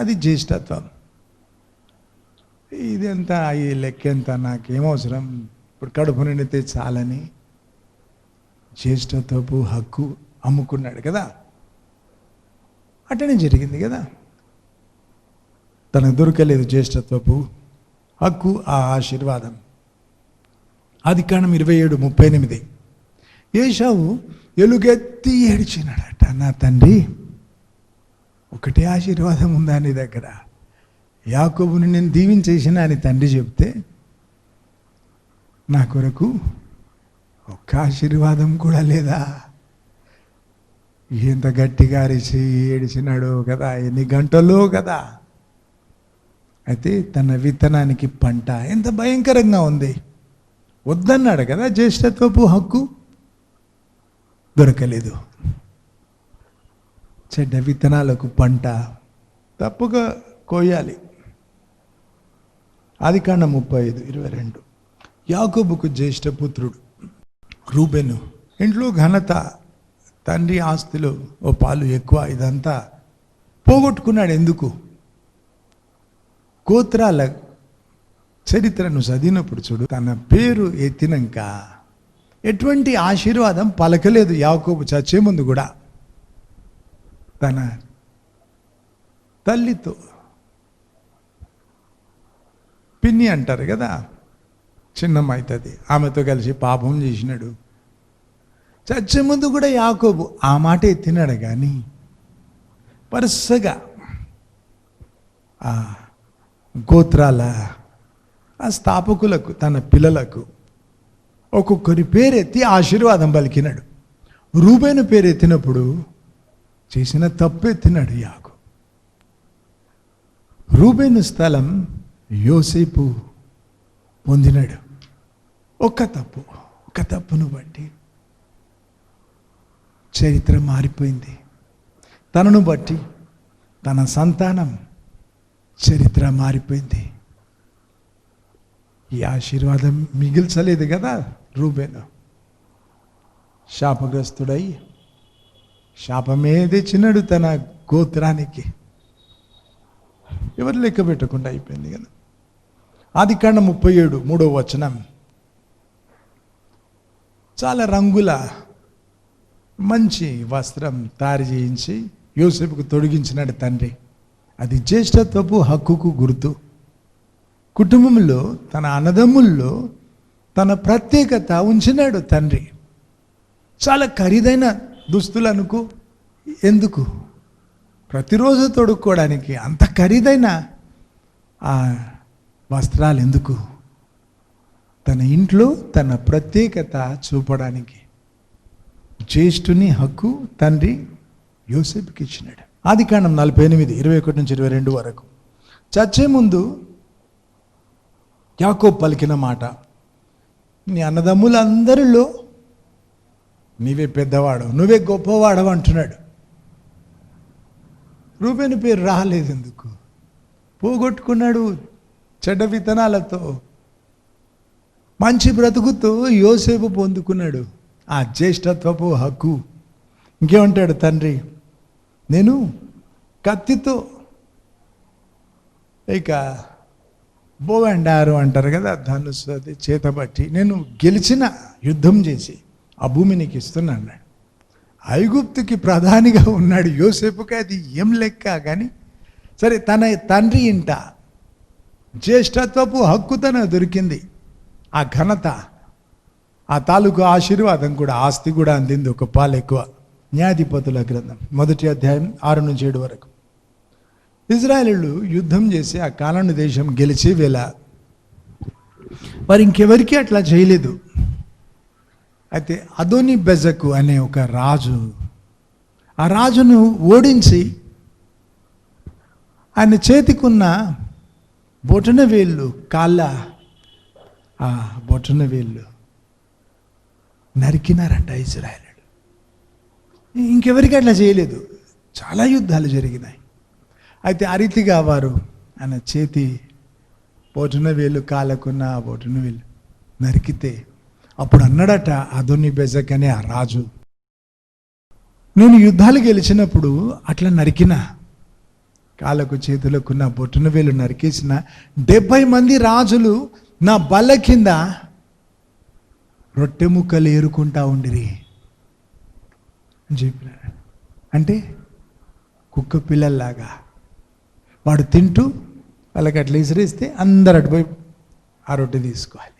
అది జ్యేష్ఠత్వం. ఇదంతా ఈ లెక్కెంత నాకేమవసరం, ఇప్పుడు కడుపు నిండితే చాలని జ్యేష్ఠత్వపు హక్కు అమ్ముకున్నాడు కదా. అట్టనే జరిగింది కదా. తనకు దొరకలేదు జ్యేష్ఠత్వపు హక్కు, ఆ ఆశీర్వాదం. ఆదికాండం 27:38. ఏశావు ఎలుగెత్తి ఏడ్చినాడట, నా తండ్రి ఒకటే ఆశీర్వాదం ఉందా నీ దగ్గర? యాకోబుని నేను దీవించేసిన అని తండ్రి చెప్తే నా కొరకు ఒక్క ఆశీర్వాదం కూడా లేదా? ఎంత గట్టిగా అరిచి ఏడిచినాడు కదా, ఎన్ని గంటలో కదా. అయితే తన విత్తనానికి పంట ఎంత భయంకరంగా ఉంది. వద్దన్నాడు కదా, జ్యేష్ఠత్వపు హక్కు దొరకలేదు. చెడ్డ విత్తనాలకు పంట తప్పుగా కోయాలి. ఆదికాండం 35:22. యాకోబుకు జ్యేష్ఠపుత్రుడు రూబెను. ఇంట్లో ఘనత, తండ్రి ఆస్తిలో ఓ పాలు ఎక్కువ, ఇదంతా పోగొట్టుకున్నాడు. ఎందుకు? గోత్రాల చరిత్రను చదివినప్పుడు చూడు, తన పేరు ఎత్తినాక ఎటువంటి ఆశీర్వాదం పలకలేదు యాకోబు. చచ్చే ముందు కూడా తన తల్లితో, పిన్ని అంటారు కదా, చిన్నమ్మ అవుతుంది, ఆమెతో కలిసి పాపం చేసినాడు. చచ్చే ముందు కూడా యాకోబు ఆ మాట ఎత్తినాడు. కానీ వరుసగా ఆ గోత్రాల ఆ స్థాపకులకు, తన పిల్లలకు ఒక్కొక్కరి పేరెత్తి ఆశీర్వాదం పలికినాడు. రూబేను పేరు ఎత్తినప్పుడు చేసిన తప్పు ఎత్తినాడు యాకోబు. రూబేను స్థలం యోసేపు పొందినాడు. ఒక తప్పును బట్టి చరిత్ర మారిపోయింది. తనను బట్టి తన సంతానం చరిత్ర మారిపోయింది. ఈ ఆశీర్వాదం మిగిల్చలేదు కదా రూబేను. శాపగ్రస్తుడై శాపమే తెచ్చినాడు తన గోత్రానికి. ఎవరు లెక్క పెట్టకుండా అయిపోయింది కదా. ఆదికాండం 37 3వ వచనం. చాలా రంగుల మంచి వస్త్రం తయారు చేయించి యోసేపుకు తొడిగించినాడు తండ్రి. అది జ్యేష్ఠత్వపు హక్కుకు గుర్తు. కుటుంబంలో తన అన్నదమ్ముల్లో తన ప్రత్యేకత ఉంచినాడు తండ్రి. చాలా ఖరీదైన దుస్తులు అనుకో, ఎందుకు ప్రతిరోజు తొడుక్కోవడానికి అంత ఖరీదైన ఆ వస్త్రాలు ఎందుకు? తన ఇంట్లో తన ప్రత్యేకత చూపడానికి జ్యేష్ఠుని హక్కు తండ్రి యోసేపుకి ఇచ్చినాడు. ఆదికాండం 48 21 నుంచి 22 వరకు. చచ్చే ముందు యాకోబు పలికిన మాట, నీ అన్నదమ్ములందరిలో నీవే పెద్దవాడు, నువ్వే గొప్పవాడవు అంటున్నాడు. రూబేను పేరు రాలేదు ఎందుకు? పోగొట్టుకున్నాడు చెడ్డ విత్తనాలతో. మంచి బ్రతుకుతో యోసేపు పొందుకున్నాడు ఆ జ్యేష్ఠత్వపు హక్కు. ఇంకేమంటాడు తండ్రి, నేను కత్తితో ఇక బోవెండారు అంటారు కదా, ధనుసు అది చేతబట్టి నేను గెలిచిన యుద్ధం చేసి ఆ భూమి నీకు ఇస్తున్నా అన్నాడు. ఐగుప్తుకి ప్రధానిగా ఉన్నాడు యోసేపుకి, అది ఏం లెక్క కానీ సరే తన తండ్రి ఇంట జ్యేష్ఠత్వపు హక్కు తన దొరికింది. ఆ ఘనత, ఆ తాలూకు ఆశీర్వాదం కూడా, ఆస్తి కూడా అందింది ఒక పాలు ఎక్కువ. న్యాయాధిపతుల గ్రంథం 1వ అధ్యాయం 6 నుంచి 7 వరకు. ఇజ్రాయేలీయులు యుద్ధం చేసి ఆ కానాను దేశం గెలిచి వేళ వారు ఇంకెవరికి అట్లా చేయలేదు. అయితే అదోని బెజకు అనే ఒక రాజు, ఆ రాజును ఓడించి ఆయన చేతికున్న బొటన వేళ్ళు, కాళ్ళ ఆ బొటన వేళ్ళు నరికినారంట ఇజ్రాయేలీయులు. ఇంకెవరికి అట్లా చేయలేదు. చాలా యుద్ధాలు జరిగినాయి. అయితే ఆ రీతిగా వారు ఆయన చేతి బొటన వేళ్ళు, కాళ్ళకున్న ఆ బొటన వేళ్ళు నరికితే అప్పుడు అన్నాడట అదోని బెజక్ అనే ఆ రాజు, నేను యుద్ధాలు గెలిచినప్పుడు అట్లా నరికిన కాళ్ళకు చేతులకున్న బొటన వేలు నరికేసిన 70 మంది రాజులు నా బల్ల కింద రొట్టె ముక్కలు ఏరుకుంటా ఉండిరి అని చెప్పినాడు. అంటే కుక్క పిల్లల్లాగా వాడు తింటూ వాళ్ళకి అట్లా విసిరేస్తే అందరు అటుపోయి ఆ రొట్టె తీసుకోవాలి.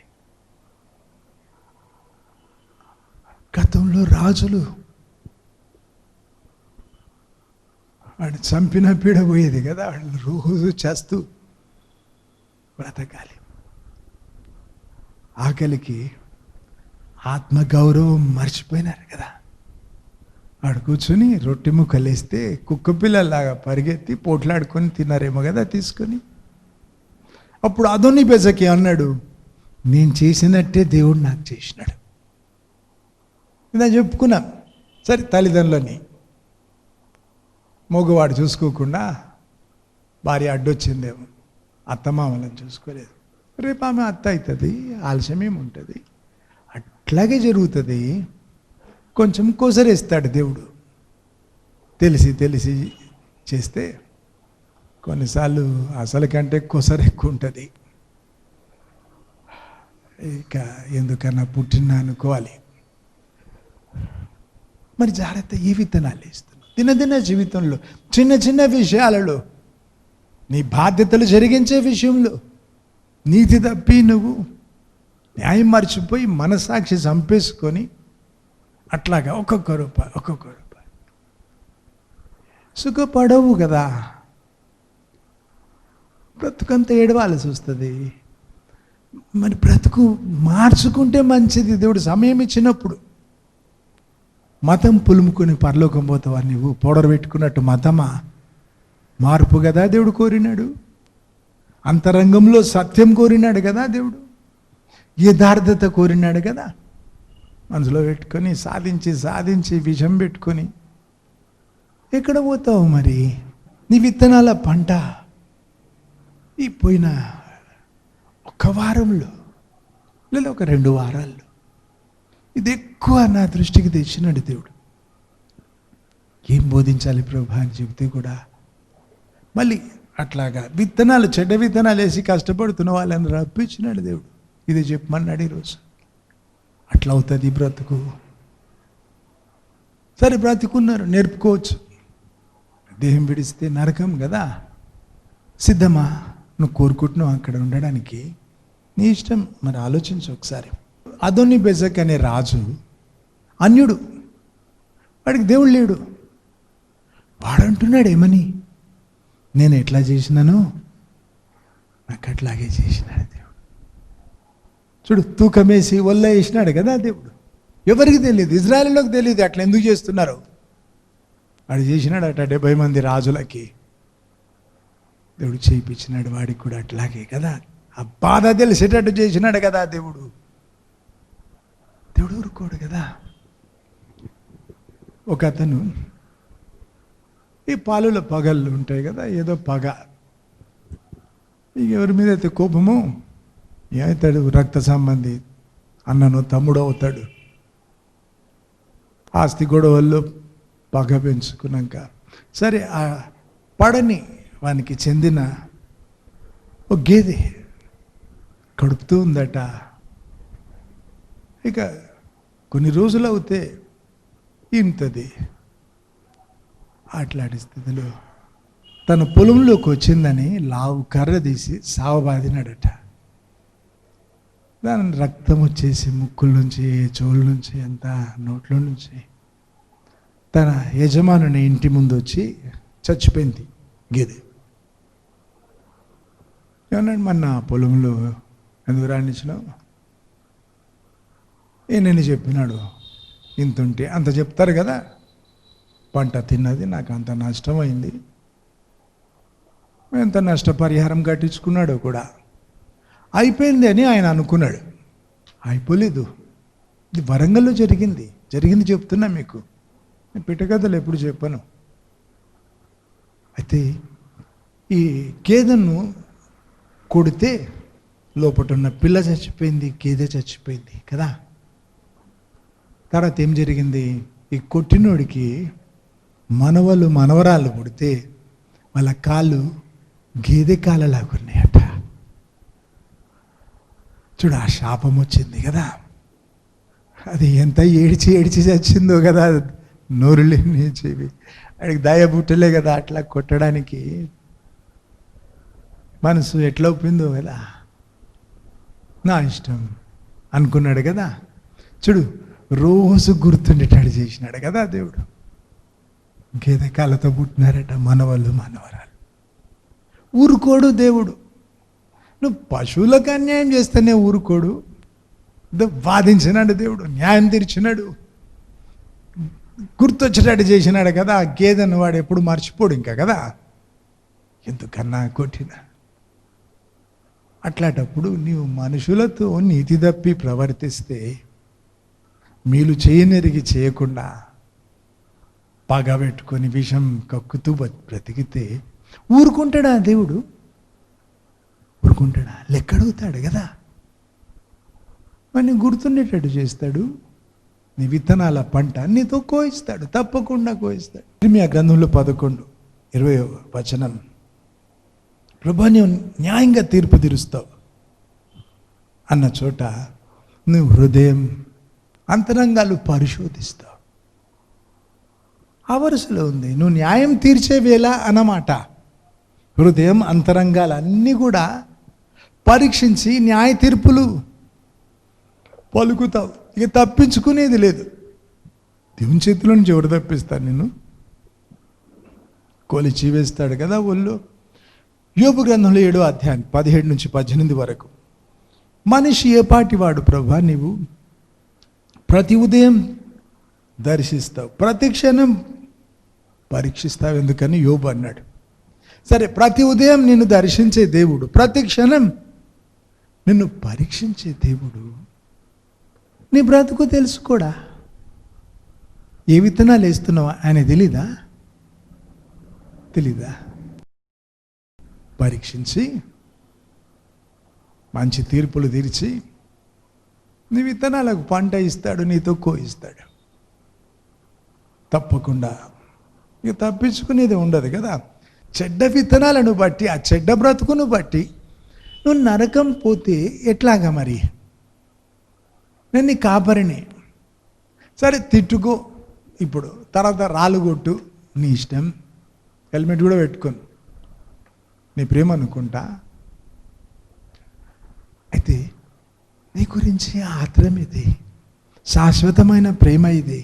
గతంలో రాజులు వాడు చంపిన పీడ పోయేది కదా, వాళ్ళు రోజు చేస్తూ బ్రతకాలి. ఆకలికి ఆత్మగౌరవం మర్చిపోయినారు కదా. వాడు కూర్చొని రొట్టె ముక్కలేస్తే కుక్క పిల్లలాగా పరిగెత్తి పోట్లాడుకొని తిన్నారేమో కదా తీసుకొని. అప్పుడు అదోని బెజకి అన్నాడు, నేను చేసినట్టే దేవుడు నాకు చేసినాడు. ఇలా చెప్పుకున్నాం. సరే, తల్లిదండ్రులని మగవాడు చూసుకోకుండా భార్య అడ్డొచ్చిందేమో, అత్తమామలను చూసుకోలేదు. రేపు ఆమె అత్త అవుతుంది, ఆలస్యమేముంటుంది. అట్లాగే జరుగుతుంది. కొంచెం కొసరేస్తాడు దేవుడు. తెలిసి తెలిసి చేస్తే కొన్నిసార్లు అసలు కంటే కొసరు ఎక్కువ ఉంటుంది. ఇక ఎందుకన్నా పుట్టినా అనుకోవాలి. మరి జాగ్రత్త, ఈ విత్తనాలు వేస్తున్నావు దినదిన జీవితంలో, చిన్న చిన్న విషయాలలో, నీ బాధ్యతలు జరిగించే విషయంలో నీతి తప్పి నువ్వు న్యాయం మర్చిపోయి మనసాక్షి చంపేసుకొని అట్లాగా ఒక్కొక్క రూపాయి సుఖపడవు కదా. బ్రతుకంతా ఏడవాల్సి వస్తుంది. మరి బ్రతుకు మార్చుకుంటే మంచిది. దేవుడు సమయం ఇచ్చినప్పుడు. మతం పులుముకొని పరలోకం పోతావా నువ్వు? పౌడర్ పెట్టుకున్నట్టు మతమా? మార్పు కదా దేవుడు కోరినాడు. అంతరంగంలో సత్యం కోరినాడు కదా దేవుడు, యథార్థత కోరినాడు కదా. మనసులో పెట్టుకొని సాధించి విషం పెట్టుకొని ఎక్కడ పోతావు మరి? నీ విత్తనాల పంట ఈ పోయిన ఒక వారంలో లేదా ఒక 2 వారాల్లో ఇది ఎక్కువ నా దృష్టికి తెచ్చినాడు దేవుడు. ఏం బోధించాలి ప్రభా అని చెబితే కూడా మళ్ళీ అట్లాగా విత్తనాలు, చెడ్డ విత్తనాలు వేసి కష్టపడుతున్న వాళ్ళని రప్పించినాడు దేవుడు. ఇది చెప్పమన్నాడు ఈరోజు. అట్లా అవుతుంది బ్రతుకు. సరే బ్రతుకున్నారు, నేర్పుకోవచ్చు. దేహం విడిస్తే నరకం కదా. సిద్ధమా? నువ్వు కోరుకుంటున్నావు అక్కడ ఉండడానికి, నీ ఇష్టం. మరి ఆలోచించు ఒకసారి. అదోని బెజక్ అనే రాజు అన్యుడు, వాడికి దేవుడు లేడు. వాడంటున్నాడు ఏమని? నేను ఎట్లా చేసినానో నాకు అట్లాగే చేసినాడు దేవుడు. చూడు, తూకమేసి వల్ల వేసినాడు కదా దేవుడు. ఎవరికి తెలియదు, ఇజ్రాయెల్లోకి తెలియదు అట్లా ఎందుకు చేస్తున్నారు. వాడు చేసినాడు అట 70 మంది రాజులకి దేవుడు చేయించినాడు. వాడికి కూడా అట్లాగే కదా, ఆ బాధ తెలిసేటట్టు చేసినాడు కదా దేవుడు. దేవుడు ఊరుకోడు కదా. ఒక అతను ఈ పాలుల పగళ్ళు ఉంటాయి కదా, ఏదో పగ, ఇక ఎవరి మీద అయితే కోపము ఏమవుతాడు, రక్త సంబంధి అన్నను తమ్ముడు అవుతాడు. ఆస్తి గొడవల్లో పగ పెంచుకున్నాక సరే ఆ పడని వానికి చెందిన ఒక గేదె కడుపుతూ ఉందట. ఇక కొన్ని రోజులు అవుతే ఇంతది అట్లాంటి స్థితిలో తన పొలంలోకి వచ్చిందని లావు కర్ర తీసి సావబాదినాడట. దాని రక్తం వచ్చేసి ముక్కుల నుంచి, చెవుల నుంచి, అంతా నోట్ల నుంచి తన యజమానుని ఇంటి ముందు వచ్చి చచ్చిపోయింది గేదె. ఏమన్నాడు, మన పొలంలో ఎందుకు రాణించినావు? నేను చెప్పినాడు, ఇంత ఉంటే అంత చెప్తారు కదా, పంట తిన్నది, నాకు అంత నష్టమైంది. ఎంత నష్టపరిహారం కట్టించుకున్నాడో కూడా. అయిపోయింది అని ఆయన అనుకున్నాడు. అయిపోలేదు. ఇది వరంగల్లో జరిగింది చెప్తున్నా మీకు. నేను పిట్టకథలు ఎప్పుడు చెప్పను. అయితే ఈ గేదెను కొడితే లోపల ఉన్న పిల్ల చచ్చిపోయింది, గేదె చచ్చిపోయింది కదా. తర్వాత ఏం జరిగింది, ఈ కొట్టినోడికి మనవరాళ్ళు పుడితే వాళ్ళ కాళ్ళు గేదె కాళ్ళలాగున్నాయట. చూడు, ఆ శాపం వచ్చింది కదా. అది ఎంత ఏడిచి చచ్చిందో కదా, నోరు లేని చెవి. అడిగి దయ పుట్టలే కదా అట్లా కొట్టడానికి. మనసు ఎట్లా ఒప్పిందో కదా, నా ఇష్టం అనుకున్నాడు కదా. చూడు, రోజు గుర్తుండేటాడు చేసినాడు కదా దేవుడు. గేదె కాళ్ళతో పుట్టినారట మనవరాలు. ఊరుకోడు దేవుడు. నువ్వు పశువులకు అన్యాయం చేస్తేనే ఊరుకోడు. వాదించినాడు దేవుడు, న్యాయం తీర్చినాడు, గుర్తొచ్చేటట్టు చేసినాడు కదా. ఆ గేదెను వాడు ఎప్పుడు మర్చిపోడు ఇంకా కదా, ఎందుకన్నా కొట్టిన. అట్లాంటప్పుడు నీవు మనుషులతో నీతి తప్పి ప్రవర్తిస్తే, మీలు చేయనెరిగి చేయకుండా పగ పెట్టుకొని విషం కక్కుతూ బ్రతికితే ఊరుకుంటాడా దేవుడు? ఊరుకుంటాడా? లెక్కడుగుతాడు కదా. మరి గుర్తుండేటట్టు చేస్తాడు. నీ విత్తనాల పంట నీతో కోయిస్తాడు, తప్పకుండా కోయిస్తాడు. ఇర్మియా గ్రంథంలో 11:20 ప్రభా, నీవు న్యాయంగా తీర్పు తీరుస్తావు అన్న చోట నువ్వు హృదయం అంతరంగాలు పరిశోధిస్తావు. ఆ వరుసలో ఉంది, నువ్వు న్యాయం తీర్చే వేళ అన్నమాట. హృదయం అంతరంగాలన్నీ కూడా పరీక్షించి న్యాయ తీర్పులు పలుకుతావు. ఇక తప్పించుకునేది లేదు. దేవుని చేతిలో నుంచి ఎవరు తప్పిస్తాడు నిన్ను? కోలి చీవేస్తాడు కదా ఒళ్ళు. యోబు గ్రంథంలో 7వ అధ్యాయం 17-18 వరకు. మనిషి ఏ పాటి వాడు ప్రభా, నీవు ప్రతి ఉదయం దర్శిస్తావు, ప్రతి క్షణం పరీక్షిస్తావు ఎందుకని యోబు అన్నాడు. సరే, ప్రతి ఉదయం నిన్ను దర్శించే దేవుడు, ప్రతి క్షణం నిన్ను పరీక్షించే దేవుడు నీ బ్రతుకు తెలుసుకోడా? ఏ విత్తనాలు వేస్తున్నావా ఆయన తెలీదా? పరీక్షించి మంచి తీర్పులు తీర్చి నీ విత్తనాలకు పంట ఇస్తాడు, నీతో కోయిస్తాడు. తప్పకుండా ఇక తప్పించుకునేది ఉండదు కదా. చెడ్డ విత్తనాలను బట్టి, ఆ చెడ్డ బ్రతుకును బట్టి నువ్వు నరకం పోతే ఎట్లాగా మరి? నేను నీ కాపరిని, సరే తిట్టుకో, ఇప్పుడు తర్వాత రాళ్ళు కొట్టు, నీ ఇష్టం, హెల్మెట్ కూడా పెట్టుకోను, నీ ప్రేమ అనుకుంటా. అయితే నీ గురించి ఆత్రం ఇది, శాశ్వతమైన ప్రేమ ఇది.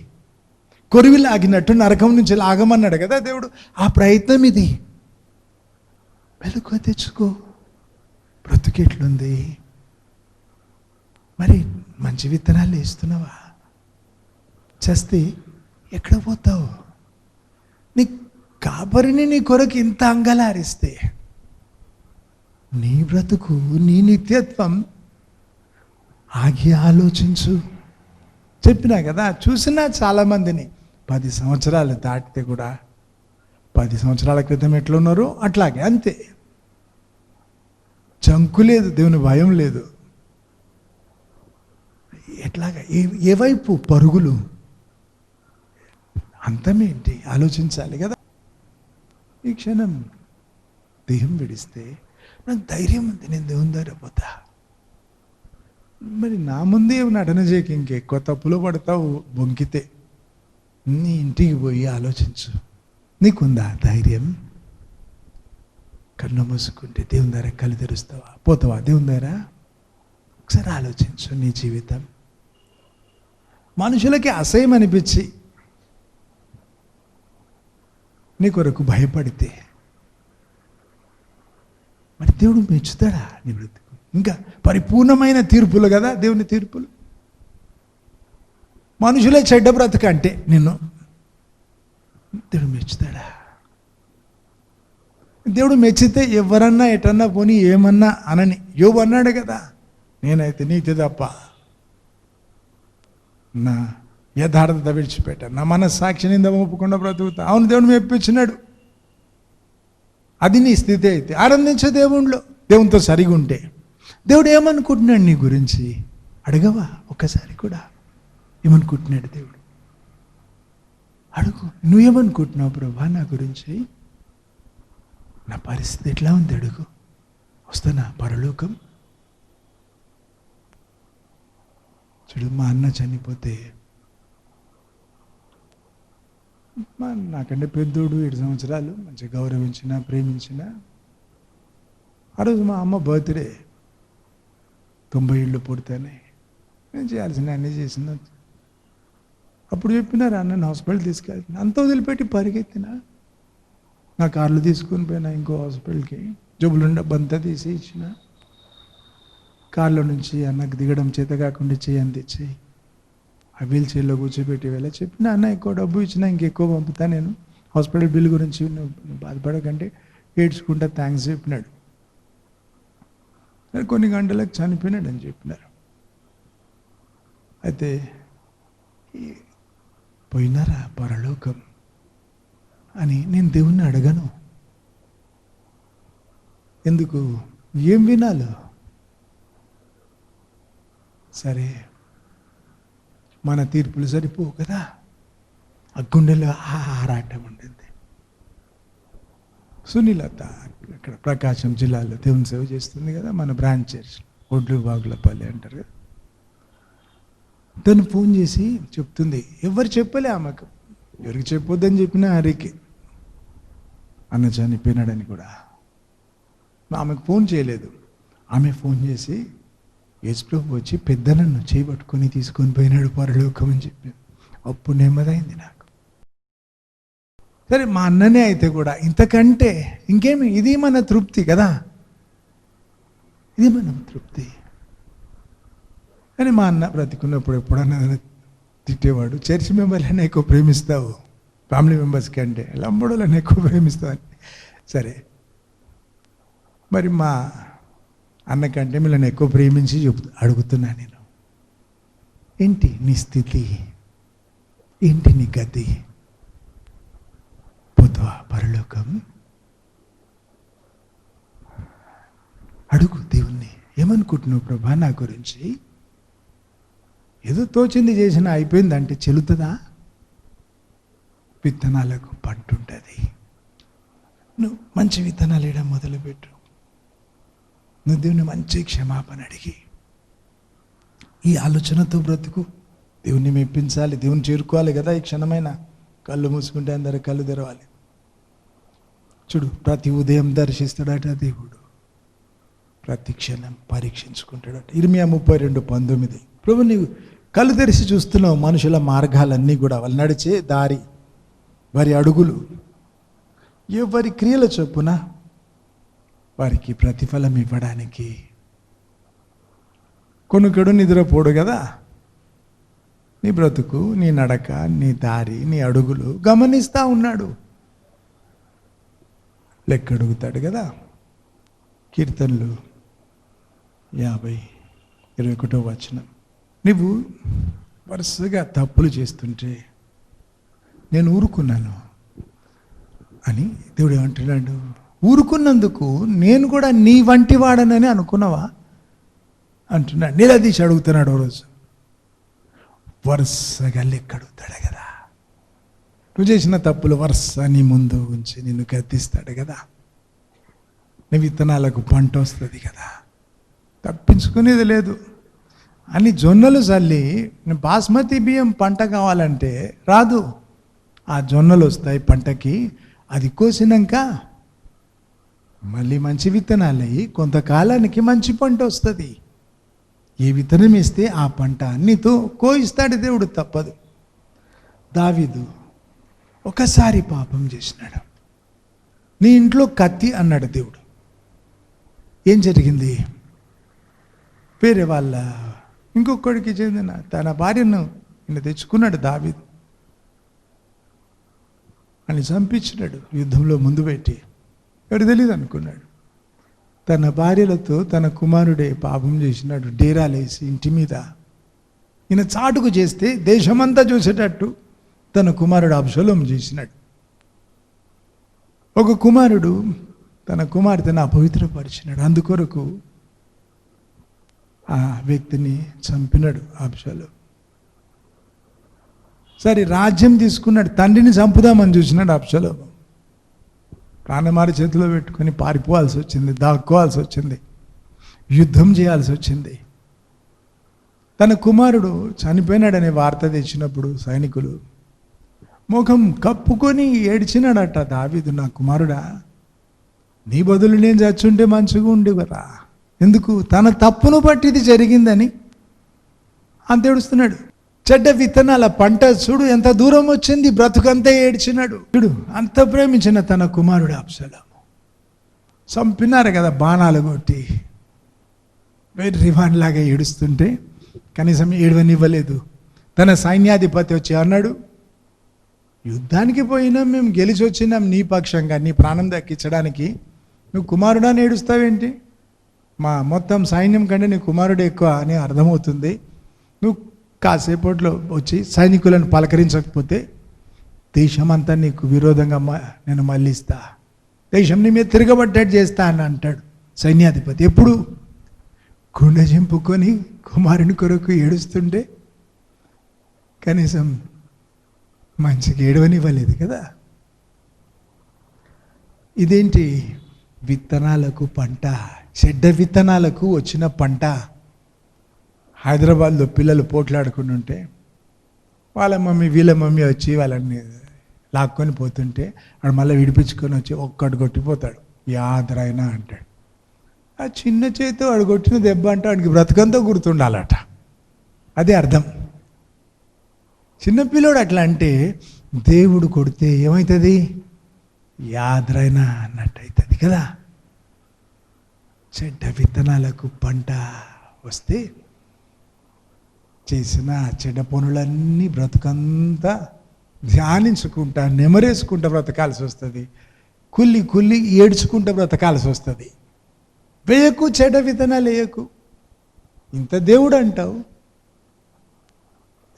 కొరివి లాగినట్టు నరకం నుంచి లాగమన్నాడు కదా దేవుడు. ఆ ప్రయత్నం ఇది. వెలుగు తెచ్చుకో. బ్రతుకెట్లుంది మరి? మంచి విత్తనాలు వేస్తున్నావా? చేస్తే ఎక్కడ పోతావు? నీ కాపరిని నీ కొరకు ఇంత అంగలారిస్తే నీ బ్రతుకు, నీ నిత్యత్వం ఆగి ఆలోచించు. చెప్పినా కదా, చూసినా చాలామందిని 10 సంవత్సరాలు దాటితే కూడా 10 సంవత్సరాల క్రితం ఎట్లున్నారో అట్లాగే, అంతే. జంకు లేదు, దేవుని భయం లేదు. ఎట్లాగా? ఏ వైపు పరుగులు? అంతమేంటి ఆలోచించాలి కదా. ఈ క్షణం దేహం విడిస్తే నాకు ధైర్యం ఉంది, నేను దేవుని దగ్గర పోతా. మరి నా ముందే నటన చేయక ఇంకెక్కువ తప్పులో పడతావు బొంకితే. నీ ఇంటికి పోయి ఆలోచించు. నీకుందా ధైర్యం? కన్ను మూసుకుంటే దేవుని దగ్గర కళ్ళు తెరుస్తావా? పోతావా దేవుని దగ్గర? ఒకసారి ఆలోచించు. నీ జీవితం మనుషులకి అసహ్యం అనిపించి నీ కొరకు భయపడితే మరి దేవుడు మెచ్చుతాడా నీ బ్రతుకు? ఇంకా పరిపూర్ణమైన తీర్పులు కదా దేవుని తీర్పులు. మనుషులే చెడ్డ బ్రతుకు అంటే నిన్ను దేవుడు మెచ్చుతాడా? దేవుడు మెచ్చితే ఎవరన్నా ఎటన్నా పోనీ ఏమన్నా అనని. యోబు అన్నాడు కదా, నేనైతే నీతి తప్ప నా యథార్థత విడిచిపెట్టాను, నా మనస్సాక్షి నింద మోపకుండా బ్రతుకుతా. అవును, దేవుడు మెప్పించినాడు. అది నీ స్థితి అయితే ఆనందించే దేవుణ్ణిలో, దేవునితో సరిగా ఉంటే. దేవుడు ఏమనుకుంటున్నాడు నీ గురించి అడగవా ఒక్కసారి కూడా? ఏమనుకుంటున్నాడు దేవుడు? అడుగు. నువ్వేమనుకుంటున్నావు ప్రభా నా గురించి? నా పరిస్థితి ఎట్లా ఉంది అడుగు. వస్తానా పరలోకం? చూడు, మా అన్న చనిపోతే నాకంటే పెద్దోడు, 7 సంవత్సరాలు, మంచిగా గౌరవించిన, ప్రేమించిన. ఆ రోజు మా అమ్మ బర్త్డే, 90 ఏళ్ళు పూర్తయినాయి. నేను చేయాల్సిన అన్నీ చేసిన. అప్పుడు చెప్పినారు అన్నని హాస్పిటల్ తీసుకెళ్తున్నా. అంత వదిలిపెట్టి పరిగెత్తిన. నా కార్లు తీసుకొని పోయినా ఇంకో హాస్పిటల్కి. జబ్బులుండ డబ్బంతా తీసి ఇచ్చిన. కార్లో నుంచి అన్నకు దిగడం చేత కాకుండా చేయని తెచ్చి ఆ వీల్ చైర్లో కూర్చోబెట్టి వెళ్ళి చెప్పిన, అన్న ఎక్కువ డబ్బు ఇచ్చినా ఇంకెక్కువ పంపుతా నేను, హాస్పిటల్ బిల్ గురించి నువ్వు బాధపడకంటే ఏడ్చుకుంటా థ్యాంక్స్ చెప్పినాడు. కొన్ని గంటలకు చనిపోయినాడు అని చెప్పినారు. అయితే పోయినారా పరలోకం అని నేను దేవుణ్ణి అడగను. ఎందుకు? ఏం వినాలో? సరే, మన తీర్పులు సరిపోవు కదా. ఆ గుండెలో ఆరాటం ఉంటుంది. సునీలత ఇక్కడ ప్రకాశం జిల్లాలో దేవుని సేవ చేస్తుంది కదా, మన బ్రాంచ్ చర్చ్, ఒడ్లు బాగులపల్లి అంటారు కదా. తను ఫోన్ చేసి చెప్తుంది, ఎవరు చెప్పలే ఆమెకు, ఎవరికి చెప్పొద్దని చెప్పినా హరికి అన్న చనిపోయినాడని కూడా. ఆమెకు ఫోన్ చేయలేదు. ఆమె ఫోన్ చేసి యేసుప్రభు వచ్చి పెద్దలను చేయబట్టుకొని తీసుకొని పోయినాడు పరలోకం అని చెప్పి. అప్పుడు నెమ్మదైంది నాకు. సరే, మా అన్ననే అయితే కూడా ఇంతకంటే ఇంకేమి, ఇది మన తృప్తి కదా, ఇది మన తృప్తి. కానీ మా అన్న బ్రతికున్నప్పుడు ఎప్పుడన్నా తిట్టేవాడు, చర్చ్ మెంబర్లను ఎక్కువ ప్రేమిస్తావు ఫ్యామిలీ మెంబర్స్ కంటే లంబడోళ్ళని ఎక్కువ ప్రేమిస్తావు అని. సరే, మరి మా అన్నకంటే మిమ్మల్ని ఎక్కువ ప్రేమించి అడుగుతున్నా నేను, ఏంటి నీ స్థితి, ఏంటి నీ గతి? పొద్దువా పరలోకం? అడుగు దేవుణ్ణి, ఏమనుకుంటున్నావు ప్రభా నా గురించి? ఏదో తోచింది చేసిన అయిపోయిందంటే చెల్లుతుందా? విత్తనాలకు పంట ఉంటుంది. నువ్వు మంచి విత్తనాలు వేయడం మొదలుపెట్టు. నువ్వు దేవుని మంచి క్షమాపణ అడిగి ఈ ఆలోచనతో బ్రతుకు. దేవుణ్ణి మెప్పించాలి, దేవుని చేరుకోవాలి కదా. ఈ క్షణమైన కళ్ళు మూసుకుంటే అందరూ కళ్ళు తెరవాలి. చూడు, ప్రతి ఉదయం దర్శిస్తాడట దేవుడు, ప్రతి క్షణం పరీక్షించుకుంటాడట. ఇర్మియా 32:19. ప్రభు, నీవు కళ్ళు తెరిచి చూస్తున్నావు మనుషుల మార్గాలన్నీ కూడా, వాళ్ళు నడిచే దారి, వారి అడుగులు, ఎవరి క్రియల చొప్పున వారికి ప్రతిఫలం ఇవ్వడానికి. కొనుకడు నిద్రపోడు కదా. నీ బ్రతుకు, నీ నడక, నీ దారి, నీ అడుగులు గమనిస్తూ ఉన్నాడు. లెక్క అడుగుతాడు కదా. కీర్తనలు 50:21. నువ్వు వరుసగా తప్పులు చేస్తుంటే నేను ఊరుకున్నాను అని దేవుడు ఏమంటున్నాడు? ఊరుకున్నందుకు నేను కూడా నీ వంటి వాడనని అనుకున్నావా అంటున్నాడు. నిలదీసి అడుగుతున్నాడు. రోజు వరుసగా లెక్క అడుగుతాడు కదా. నువ్వు చేసిన తప్పులు వరుస నీ ముందు ఉంచి నిన్ను గద్దిస్తాడు కదా. నీ విత్తనాలకు పంట వస్తుంది కదా, తప్పించుకునేది లేదు అని. జొన్నలు చల్లి బాస్మతి బియ్యం పంట కావాలంటే రాదు. ఆ జొన్నలు వస్తాయి పంటకి, అది కోసినాక మళ్ళీ మంచి విత్తనాలు అయ్యి కొంతకాలానికి మంచి పంట వస్తుంది. ఏ విత్తనం వేస్తే ఆ పంట నీతో కోయిస్తాడు దేవుడు, తప్పదు. దావీదు ఒకసారి పాపం చేసినాడు. నీ ఇంట్లో కత్తి అన్నాడు దేవుడు. ఏం జరిగింది? వేరే వాళ్ళ ఇంకొకడికి చెందిన తన భార్యను ఈయన తెచ్చుకున్నాడు దావీదు అని చంపించినాడు. యుద్ధంలో ముందు పెట్టి ఎవరు తెలియదు అనుకున్నాడు. తన భార్యలతో తన కుమారుడే పాపం చేసినాడు. డేరాలేసి ఇంటి మీద ఈయన చాటుకు చేస్తే దేశమంతా చూసేటట్టు తన కుమారుడు అబ్షలోము చేసినాడు. ఒక కుమారుడు తన కుమార్తెను అపవిత్రపరిచినాడు. అందుకొరకు ఆ వ్యక్తిని చంపినాడు అబ్షలోము. సరే, రాజ్యం తీసుకున్నాడు. తండ్రిని చంపుదామని చూసినాడు అబ్షలోము. ప్రాణమారి చేతిలో పెట్టుకొని పారిపోవాల్సి వచ్చింది, దాక్కోవాల్సి వచ్చింది, యుద్ధం చేయాల్సి వచ్చింది. తన కుమారుడు చనిపోయినాడనే వార్త తెచ్చినప్పుడు సైనికులు ముఖం కప్పుకొని ఏడ్చినాడట దావీదు. నా కుమారుడా, నీ బదులు నేను చచ్చుంటే మంచిగా ఉండి కదా. ఎందుకు? తన తప్పును బట్టి ఇది జరిగిందని అంత ఏడుస్తున్నాడు. చెడ్డ విత్తనాల పంట చూడు ఎంత దూరం వచ్చింది, బ్రతుకంతా ఏడ్చినాడు. చూడు, అంత ప్రేమించిన తన కుమారుడు అబ్షలోము చంపినారు కదా బాణాలు కొట్టి. రివాన్లాగా ఏడుస్తుంటే కనీసం ఏడవనివ్వలేదు. తన సైన్యాధిపతి వచ్చి అన్నాడు, యుద్ధానికి పోయినా మేము గెలిచి వచ్చినాం నీ పక్షంగా, నీ ప్రాణం దక్కించడానికి. నువ్వు కుమారుడాన్ని ఏడుస్తావేంటి? మా మొత్తం సైన్యం కంటే నీ కుమారుడు ఎక్కువ అని అర్థమవుతుంది. నువ్వు కాసేపట్లో వచ్చి సైనికులను పలకరించకపోతే దేశమంతా నీకు విరోధంగా నేను మళ్ళిస్తా, దేశం నీ మీద తిరగబడ్డట్టు చేస్తా అని అంటాడు సైన్యాధిపతి. ఎప్పుడు గుండె చింపుకొని కుమారుని కొరకు ఏడుస్తుంటే కనీసం మంచిగా ఏడవనివ్వలేదు కదా. ఇదేంటి? విత్తనాలకు పంట, చెడ్డ విత్తనాలకు వచ్చిన పంట. హైదరాబాద్లో పిల్లలు పోట్లాడుకుని ఉంటే వాళ్ళ మమ్మీ వీళ్ళ మమ్మీ వచ్చి వాళ్ళని లాక్కొని పోతుంటే వాడు మళ్ళీ విడిపించుకొని వచ్చి ఒక్కడు కొట్టిపోతాడు. యాదరైనా అంటాడు. ఆ చిన్న చేతితో వాడు కొట్టిన దెబ్బ అంటే వాడికి బ్రతుకంతా గుర్తుండాలట. అదే అర్థం. చిన్నపిల్లోడు అట్లా అంటే దేవుడు కొడితే ఏమవుతుంది? యాదరైనా అన్నట్టు అవుతుంది కదా. చెడ్డ విత్తనాలకు పంట వస్తే చేసిన చెడ్డ పనులన్నీ బ్రతుకంతా ధ్యానించుకుంటా నెమరేసుకుంటా బ్రతకాల్సి వస్తుంది. కుల్లి కుల్లి ఏడ్చుకుంటా బ్రతకాల్సి వస్తుంది. వేయకు, చెడ్డ విత్తనాలు వేయకు. ఇంత దేవుడు అంటావు,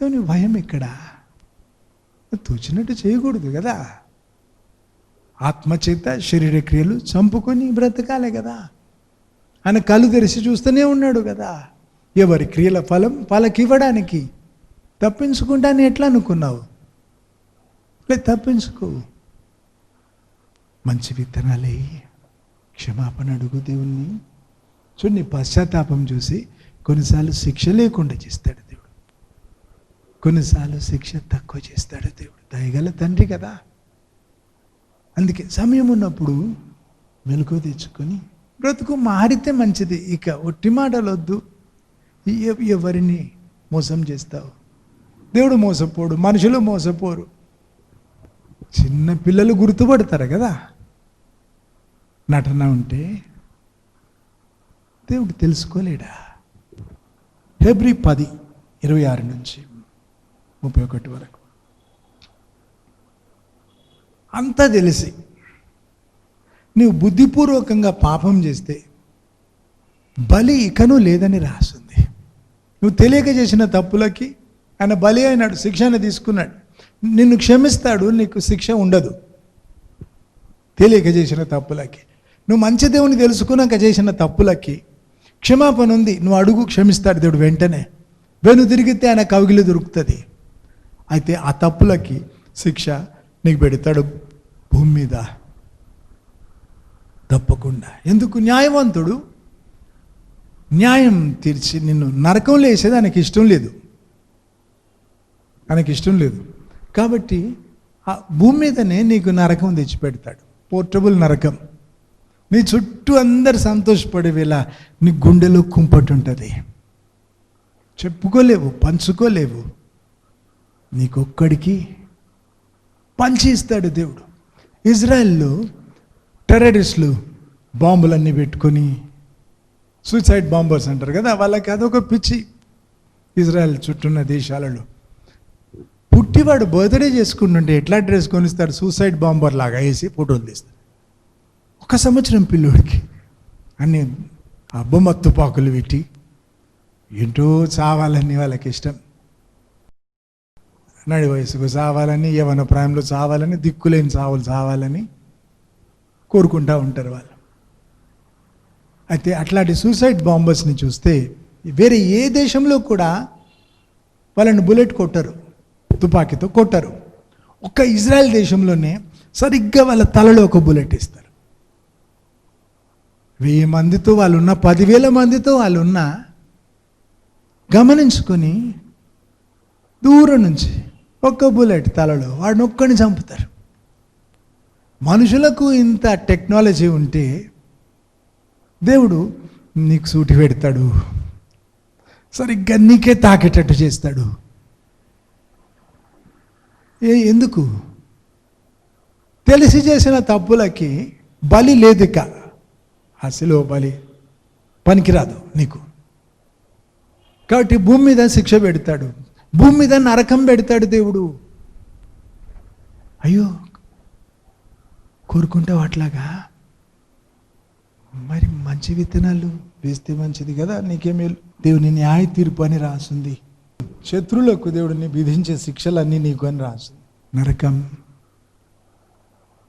దేవుని భయం ఎక్కడా? తోచినట్టు చేయకూడదు కదా. ఆత్మచేత శరీర క్రియలు చంపుకొని బ్రతకాలే కదా. ఆయన కళ్ళు తెరిచి చూస్తూనే ఉన్నాడు కదా. ఎవరి క్రియల ఫలం వాళ్ళకివ్వడానికి. తప్పించుకుంటాను ఎట్లా అనుకున్నావు? లేదు, తప్పించుకో. మంచి విత్తనాలే, క్షమాపణ అడుగు దేవుణ్ణి. చూడండి, పశ్చాత్తాపం చూసి కొన్నిసార్లు శిక్ష లేకుండా చేస్తాడు దేవుడు, కొన్నిసార్లు శిక్ష తక్కువ చేస్తాడు దేవుడు. దయగల తండ్రి కదా. అందుకే సమయం ఉన్నప్పుడు మెలకువ తెచ్చుకొని బ్రతుకు మారితే మంచిది. ఇక ఒట్టి మాటలు వద్దు. ఎవరిని మోసం చేస్తావు? దేవుడు మోసపోడు, మనుషులు మోసపోరు. చిన్న పిల్లలు గుర్తుపడతారు కదా నటన ఉంటే. దేవుడు తెలుసుకోలేడా? హెబ్రీ 10:26 నుంచి 31 వరకు. అంతా తెలిసి నీవు బుద్ధిపూర్వకంగా పాపం చేస్తే బలి ఇకను లేదని రాస్తుంది. నువ్వు తెలియక చేసిన తప్పులకి ఆయన బలి అయినాడు, శిక్షణ తీసుకున్నాడు. నిన్ను క్షమిస్తాడు, నీకు శిక్ష ఉండదు. తెలియక చేసిన తప్పులకి, నువ్వు మంచి దేవుని తెలుసుకున్నాక చేసిన తప్పులకి క్షమాపణ ఉంది. నువ్వు అడుగు, క్షమిస్తాడు దేవుడు వెంటనే. వెను తిరిగితే ఆయన కవిగిలి దొరుకుతుంది. అయితే ఆ తప్పులకి శిక్ష నీకు పెడతాడు భూమి మీద తప్పకుండా. ఎందుకు? న్యాయవంతుడు న్యాయం తీర్చి నిన్ను నరకంలో వేసేది ఆయనకి ఇష్టం లేదు. ఆయనకి ఇష్టం లేదు కాబట్టి ఆ భూమి మీదనే నీకు నరకం తెచ్చిపెడతాడు. పోర్టబుల్ నరకం. నీ చుట్టూ అందరు సంతోషపడేవేళ నీ గుండెలో కుంపటి ఉంటుంది. చెప్పుకోలేవు, పంచుకోలేవు. నీకొక్కడికి పంచి ఇస్తాడు దేవుడు. ఇజ్రాయెల్లో టెర్రరిస్టులు బాంబులన్నీ పెట్టుకొని, సూసైడ్ బాంబర్స్ అంటారు కదా, వాళ్ళకి అదొక పిచ్చి. ఇజ్రాయెల్ చుట్టూన్న దేశాలలో పుట్టివాడు బర్త్డే చేసుకుంటుంటే ఎట్లా డ్రెస్ కొనిస్తాడు? సూసైడ్ బాంబర్ లాగా వేసి ఫోటోలు తీస్తాడు. 1 సంవత్సరం పిల్లోడికి అన్ని బొమ్మ తుపాకులు పెట్టి ఏంటో చావాలని వాళ్ళకి ఇష్టం. నడి వయసుకు చావాలని, యవ్వన ప్రాయంలో చావాలని, దిక్కులేని చావులు చావాలని కోరుకుంటూ ఉంటారు వాళ్ళు. అయితే అట్లాంటి సూసైడ్ బాంబర్స్ని చూస్తే వేరే ఏ దేశంలో కూడా వాళ్ళని బుల్లెట్ కొట్టరు, తుపాకీతో కొట్టరు. ఒక్క ఇజ్రాయెల్ దేశంలోనే సరిగ్గా వాళ్ళ తలలో ఒక బుల్లెట్ ఇస్తారు. 1000 మందితో వాళ్ళు ఉన్న, 10,000 మందితో వాళ్ళు ఉన్న, గమనించుకొని దూరం నుంచి ఒక్క బుల్లెట్ తలలో వాడిని ఒక్కడిని చంపుతారు. మనుషులకు ఇంత టెక్నాలజీ ఉంటే దేవుడు నీకు సూటి పెడతాడు, సరిగ్గా నీకే తాకేటట్టు చేస్తాడు. ఎందుకు? తెలిసి చేసిన తప్పులకి బలి లేదు. ఇక అసలు బలి పనికిరాదు నీకు. కాబట్టి భూమి మీద శిక్ష పెడతాడు, భూమి మీద నరకం పెడతాడు దేవుడు. అయ్యో, కోరుకుంటావు అట్లాగా? మరి మంచి విత్తనాలు వేస్తే మంచిది కదా, నీకేమే. దేవుని న్యాయ తీర్పు అని రాసింది. శత్రువులకు దేవుడిని విధించే శిక్షలన్నీ నీకు అని రాసింది. నరకం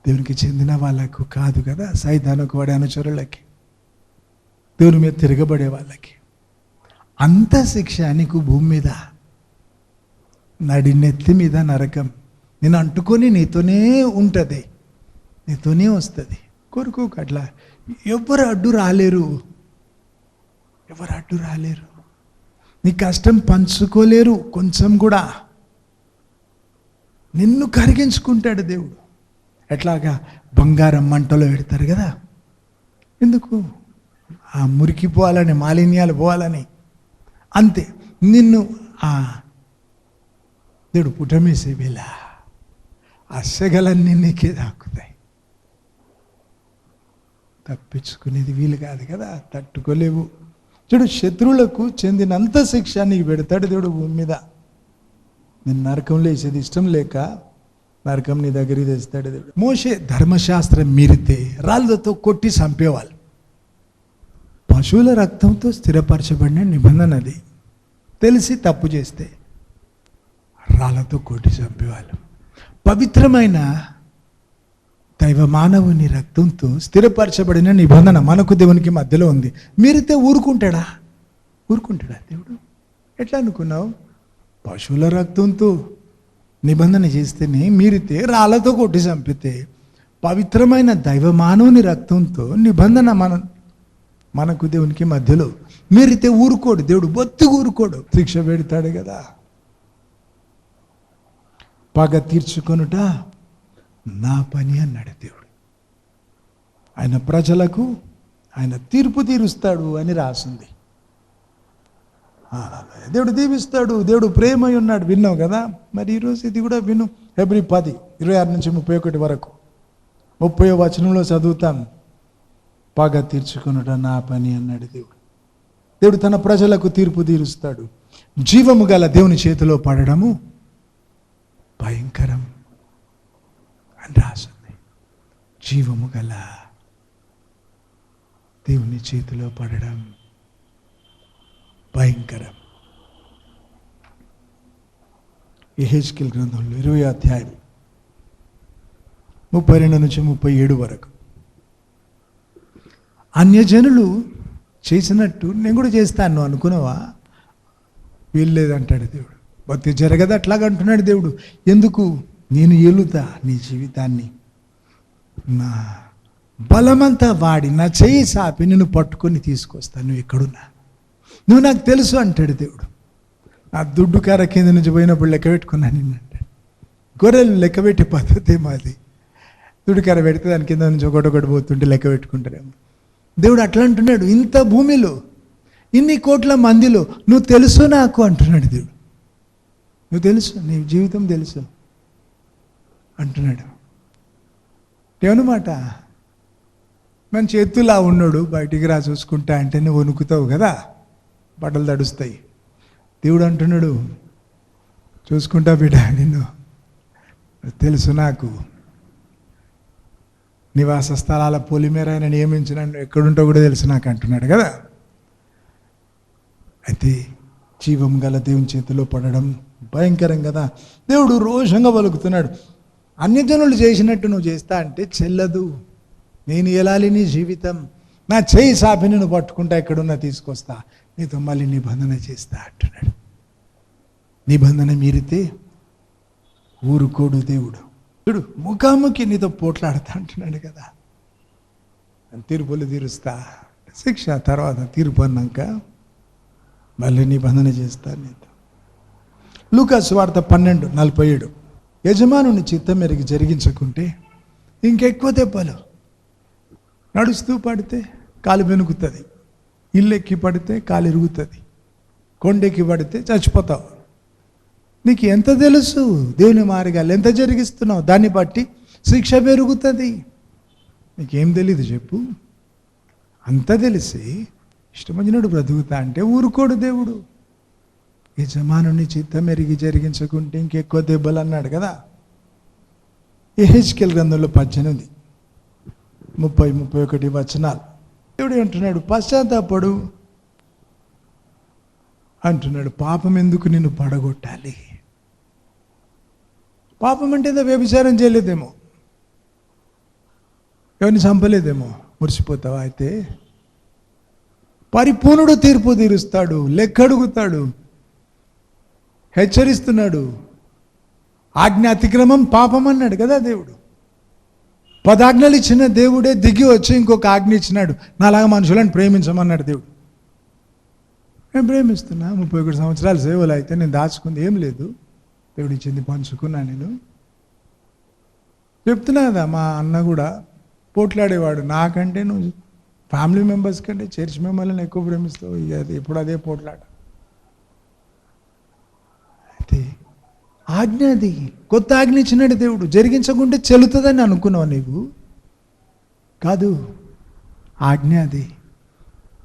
దేవునికి చెందిన వాళ్ళకు కాదు కదా, సైతానుకు వాడే అనుచరులకి, దేవుని మీద తిరగబడే వాళ్ళకి. అంత శిక్ష నీకు భూమి మీద, నడినెత్తి మీద నరకం. నేను అంటుకొని నీతోనే ఉంటుంది, నీతోనే వస్తుంది. కోరుకోకు అట్లా. ఎవరు అడ్డు రాలేరు, ఎవరు అడ్డు రాలేరు. నీ కష్టం పంచుకోలేరు కొంచెం కూడా. నిన్ను కరిగించుకుంటాడు దేవుడు. ఎట్లాగా? బంగారం మంటలో పెడతారు కదా, ఎందుకు? ఆ మురికి పోవాలని, మాలిన్యాలు పోవాలని. అంతే. నిన్ను దేవుడు పుటమేసే వేళ ఆ సెగలన్నీ నీకే దాక్కుతాయి. తప్పించుకునేది వీలు కాదు కదా, తట్టుకోలేవు. చూడు, శత్రువులకు చెందినంత శిక్ష నీకు పెడతాడు దేవుడు భూమి మీద. నేను నరకంలో వేసేది ఇష్టం లేక నరకం నీ దగ్గరికి తెస్తాడు దేవుడు. మోషే ధర్మశాస్త్రం మీరితే రాళ్ళతో కొట్టి చంపేవాళ్ళు. పశువుల రక్తంతో స్థిరపరచబడిన నిబంధన అది. తెలిసి తప్పు చేస్తే రాళ్ళతో కొట్టి చంపేవాళ్ళు. పవిత్రమైన దైవ మానవుని రక్తంతో స్థిరపరచబడిన నిబంధన మనకు దేవునికి మధ్యలో ఉంది. మీరైతే ఊరుకుంటాడా దేవుడు? ఎట్లా అనుకున్నావు? పశువుల రక్తంతో నిబంధన చేస్తేనే మీరైతే రాళ్ళతో కొట్టి చంపితే, పవిత్రమైన దైవ మానవుని రక్తంతో నిబంధన మనకు దేవునికి మధ్యలో. మీరైతే ఊరుకోడు దేవుడు, బొత్తిగా ఊరుకోడు, శిక్ష పెడతాడు కదా. పగ తీర్చుకొనుట నా పని అన్నాడు దేవుడు. ఆయన ప్రజలకు ఆయన తీర్పు తీరుస్తాడు అని రాసింది. దేవుడు దీవిస్తాడు, దేవుడు ప్రేమై ఉన్నాడు. విన్నావు కదా? మరి ఈరోజు ఇది కూడా విను. ఫిబ్రవరి 10, 26 నుంచి 31 వరకు 30వ వచనంలో చదువుతాను. పగ తీర్చుకొనుట నా పని అన్నాడు దేవుడు. దేవుడు తన ప్రజలకు తీర్పు తీరుస్తాడు. జీవము గల దేవుని చేతిలో పడడము భయంకరం అని రాసింది. జీవము గల దేవుని చేతిలో పడడం భయంకరం. యెహెజ్కేలు గ్రంథంలో 20వ అధ్యాయం 32 నుంచి 37 వరకు. అన్యజనులు చేసినట్టు నేను కూడా చేస్తాను అనుకున్నావా? వీల్లేదంటాడు దేవుడు. భక్తి జరగదు అట్లాగా అంటున్నాడు దేవుడు. ఎందుకు? నేను ఏలుతా నీ జీవితాన్ని, నా బలమంతా వాడి నా చెయ్యి సాపి నిన్ను పట్టుకొని తీసుకొస్తాను. నువ్వు ఎక్కడున్నా నువ్వు నాకు తెలుసు అంటాడు దేవుడు. ఆ దుడ్డు కార కింద నుంచి పోయినప్పుడు లెక్క పెట్టుకున్నాను నిన్నంటాడు. గొర్రెలు లెక్క పెట్టే పద్ధతి మాది. దుడ్డు కార పెడితే దాని కింద నుంచి ఒకటొకటి పోతుంటే లెక్క పెట్టుకుంటారేమో. దేవుడు అట్లా అంటున్నాడు. ఇంత భూమిలో ఇన్ని కోట్ల మందిలో నువ్వు తెలుసు నాకు అంటున్నాడు దేవుడు. నువ్వు తెలుసు, నీ జీవితం తెలుసు అంటున్నాడు. ఏమన్నమాట? మంచి ఎత్తులా ఉన్నాడు, బయటికి రా చూసుకుంటా అంటే నువ్వు వణుకుతావు కదా, బట్టలు తడుస్తాయి. దేవుడు అంటున్నాడు, చూసుకుంటా బిడ్డ నిన్ను, తెలుసు నాకు. నివాస స్థలాల పొలిమేర ఆయన నియమించిన ఎక్కడుంటో కూడా తెలుసు నాకు అంటున్నాడు కదా. అయితే జీవం గల దేవుని చేతిలో పడడం భయంకరం కదా. దేవుడు రోషంగా పలుకుతున్నాడు. అన్యజనులు చేసినట్టు నువ్వు చేస్తా అంటే చెల్లదు. నేను ఎలాలి నీ జీవితం, నా చేయి సాపి నేను పట్టుకుంటా, ఎక్కడున్నా తీసుకొస్తా, నీతో మళ్ళీ నిబంధన చేస్తా అంటున్నాడు. నిబంధన మీరితే ఊరుకోడు దేవుడు. చూడు, ముఖాముఖి నీతో పోట్లాడుతా అంటున్నాడు కదా. తీర్పులు తీరుస్తా, శిక్ష తర్వాత తీర్పు అన్నాక మళ్ళీ నిబంధన చేస్తా నీతో. లూకా సువార్త 12:47. యజమానుని చిత్తం మేరకు జరిగించకుంటే ఇంకెక్కువ దెబ్బలు. నడుస్తూ పడితే కాలు వెనుకుతుంది, ఇల్లు ఎక్కి పడితే కాలు ఇరుగుతుంది, కొండెక్కి పడితే చచ్చిపోతావు. నీకు ఎంత తెలుసు దేవుని మార్గాలు ఎంత జరిగిస్తున్నావు, దాన్ని బట్టి శిక్ష పెరుగుతుంది. నీకేం తెలీదు చెప్పు? అంత తెలిసి ఇష్టమొచ్చినట్టు బ్రతుకుతా అంటే ఊరుకోడు దేవుడు. యజమానుని చిత్తం ఎరిగి జరిగించకుంటే ఇంకెక్కువ దెబ్బలు అన్నాడు కదా. యెహెజ్కేలు గ్రంథంలో 18, 30, 31 వచనాలు. దేవుడు అంటున్నాడు, పశ్చాత్తాపడు అంటున్నాడు. పాపం ఎందుకు నిన్ను పడగొట్టాలి? పాపం అంటే ఏదో వ్యభిచారం చేయలేదేమో, ఎవరిని చంపలేదేమో, మురిసిపోతావా? అయితే పరిపూర్ణుడు తీర్పు తీరుస్తాడు, లెక్కడుగుతాడు, హెచ్చరిస్తున్నాడు. ఆజ్ఞ అతిక్రమం పాపం అన్నాడు కదా దేవుడు. 10 ఆజ్ఞలు ఇచ్చిన దేవుడే దిగి వచ్చి ఇంకొక ఆజ్ఞ ఇచ్చినాడు, నాలాగా మనుషులను ప్రేమించమన్నాడు దేవుడు. నేను ప్రేమిస్తున్నా, 31 సంవత్సరాల సేవలు అయితే నేను దాచుకుంది ఏం లేదు, దేవుడు ఇచ్చింది పంచుకున్నా. నేను చెప్తున్నా కదా, మా అన్న కూడా పోట్లాడేవాడు. నాకంటే నువ్వు ఫ్యామిలీ మెంబర్స్ కంటే చర్చ్ మెంబర్లను ఎక్కువ ప్రేమిస్తావు. ఇక అది ఎప్పుడు అదే పోట్లాడ. అయితే ఆజ్ఞ, అది కొత్త ఆజ్ఞ ఇచ్చినాడు దేవుడు. జరిగించకుంటే చెల్లుతుందని అనుకున్నావు నీవు, కాదు. ఆజ్ఞ అది.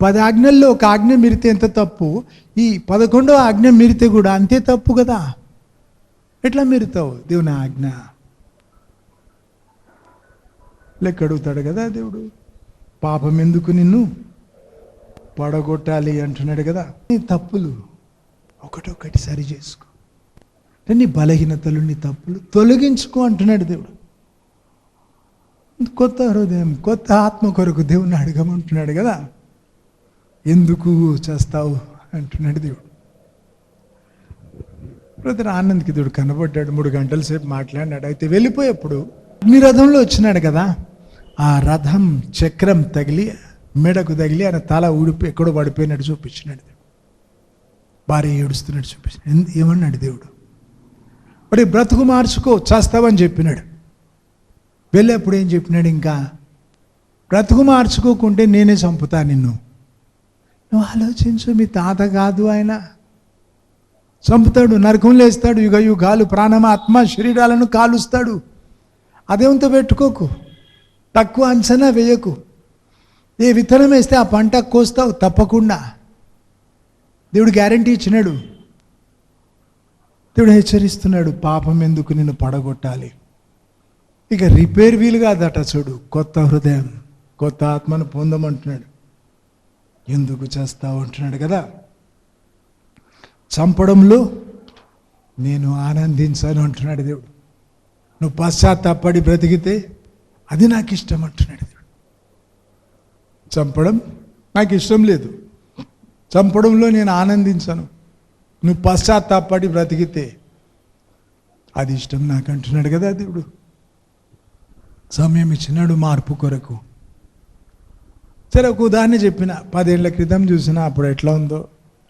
10 ఆజ్ఞల్లో ఒక ఆజ్ఞ మీరితే ఎంత తప్పు, ఈ 11వ ఆజ్ఞ మీరితే కూడా అంతే తప్పు కదా. ఎట్లా మీరుతావు దేవుని ఆజ్ఞ? లెక్క అడుగుతాడు కదా దేవుడు. పాపం ఎందుకు నిన్ను పడగొట్టాలి అంటున్నాడు కదా. నీ తప్పులు ఒకటొకటి సరి చేసుకో, నీ బలహీనతలు, నీ తప్పులు తొలగించుకో అంటున్నాడు దేవుడు. కొత్త హృదయం, కొత్త ఆత్మ కొరకు దేవుణ్ణి అడగమంటున్నాడు కదా. ఎందుకు చేస్తావు అంటున్నాడు దేవుడు. బ్రదర్ ఆనంద్కి దేవుడు కనబడ్డాడు, 3 గంటల సేపు మాట్లాడినాడు. అయితే వెళ్ళిపోయేప్పుడు నీ రథంలో వచ్చినాడు కదా, ఆ రథం చక్రం తగిలి మెడకు తగిలి ఆయన తల ఊడిపి ఎక్కడో పడిపోయినట్టు చూపించినాడు. భార్య ఏడుస్తున్నట్టు చూపించినాడు. ఏమన్నాడు దేవుడు? మరి బ్రతుకు మార్చుకో, చేస్తావని చెప్పినాడు. వెళ్ళేప్పుడు ఏం చెప్పినాడు? ఇంకా బ్రతుకు మార్చుకోకుంటే నేనే చంపుతా నిన్ను. నువ్వు ఆలోచించు, మీ తాత కాదు ఆయన, చంపుతాడు, నరకంలో వేస్తాడు, యుగ యుగాలు ప్రాణమ ఆత్మ శరీరాలను కాలుస్తాడు. అదేంతో పెట్టుకోకు, తక్కువ అంచనా వేయకు. ఏ విత్తనం వేస్తే ఆ పంట కోస్తావు తప్పకుండా. దేవుడు గ్యారంటీ ఇచ్చినాడు. దేవుడు హెచ్చరిస్తున్నాడు, పాపం ఎందుకు నిన్ను పడగొట్టాలి. ఇక రిపేర్ వీలు కాదట చూడు. కొత్త హృదయం, కొత్త ఆత్మను పొందమంటున్నాడు. ఎందుకు చేస్తావు అంటున్నాడు కదా. చంపడంలో నేను ఆనందించాను అంటున్నాడు దేవుడు. నువ్వు పశ్చాత్తాపడి బ్రతికితే అది నాకు ఇష్టం అంటున్నాడు దేవుడు. చంపడం నాకు ఇష్టం లేదు, చంపడంలో నేను ఆనందించాను. నువ్వు పశ్చాత్తాపడి బ్రతికితే అది ఇష్టం నాకు అంటున్నాడు కదా దేవుడు. సమయం ఇచ్చినాడు మార్పు కొరకు. సరే, ఒక ఉదాహరణ చెప్పిన. 10 ఏళ్ల క్రితం చూసినా అప్పుడు ఎట్లా ఉందో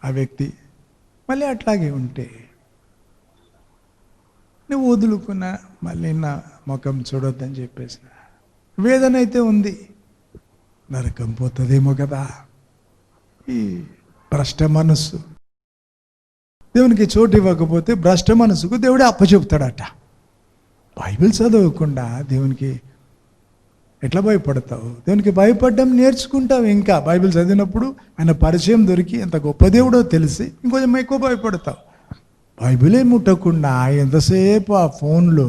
ఆ వ్యక్తి మళ్ళీ అట్లాగే ఉంటే నువ్వు వదులుకున్నా మళ్ళీ నా ముఖం చూడొద్దని చెప్పేసిన. వేదన అయితే ఉంది, నరకం పోతుందేమో కదా. ఈ భ్రష్ట మనస్సు దేవునికి చోటు ఇవ్వకపోతే భ్రష్ట మనసుకు దేవుడే అప్పచెప్తాడట. బైబిల్ చదవకుండా దేవునికి ఎట్లా భయపడతావు? దేవునికి భయపడడం నేర్చుకుంటావు. ఇంకా బైబిల్ చదివినప్పుడు ఆయన పరిచయం దొరికి ఎంత గొప్ప దేవుడో తెలిసి ఇంకొంచెం ఎక్కువ భయపడతావు. బైబిలే ముట్టకుండా ఎంతసేపు ఆ ఫోన్లో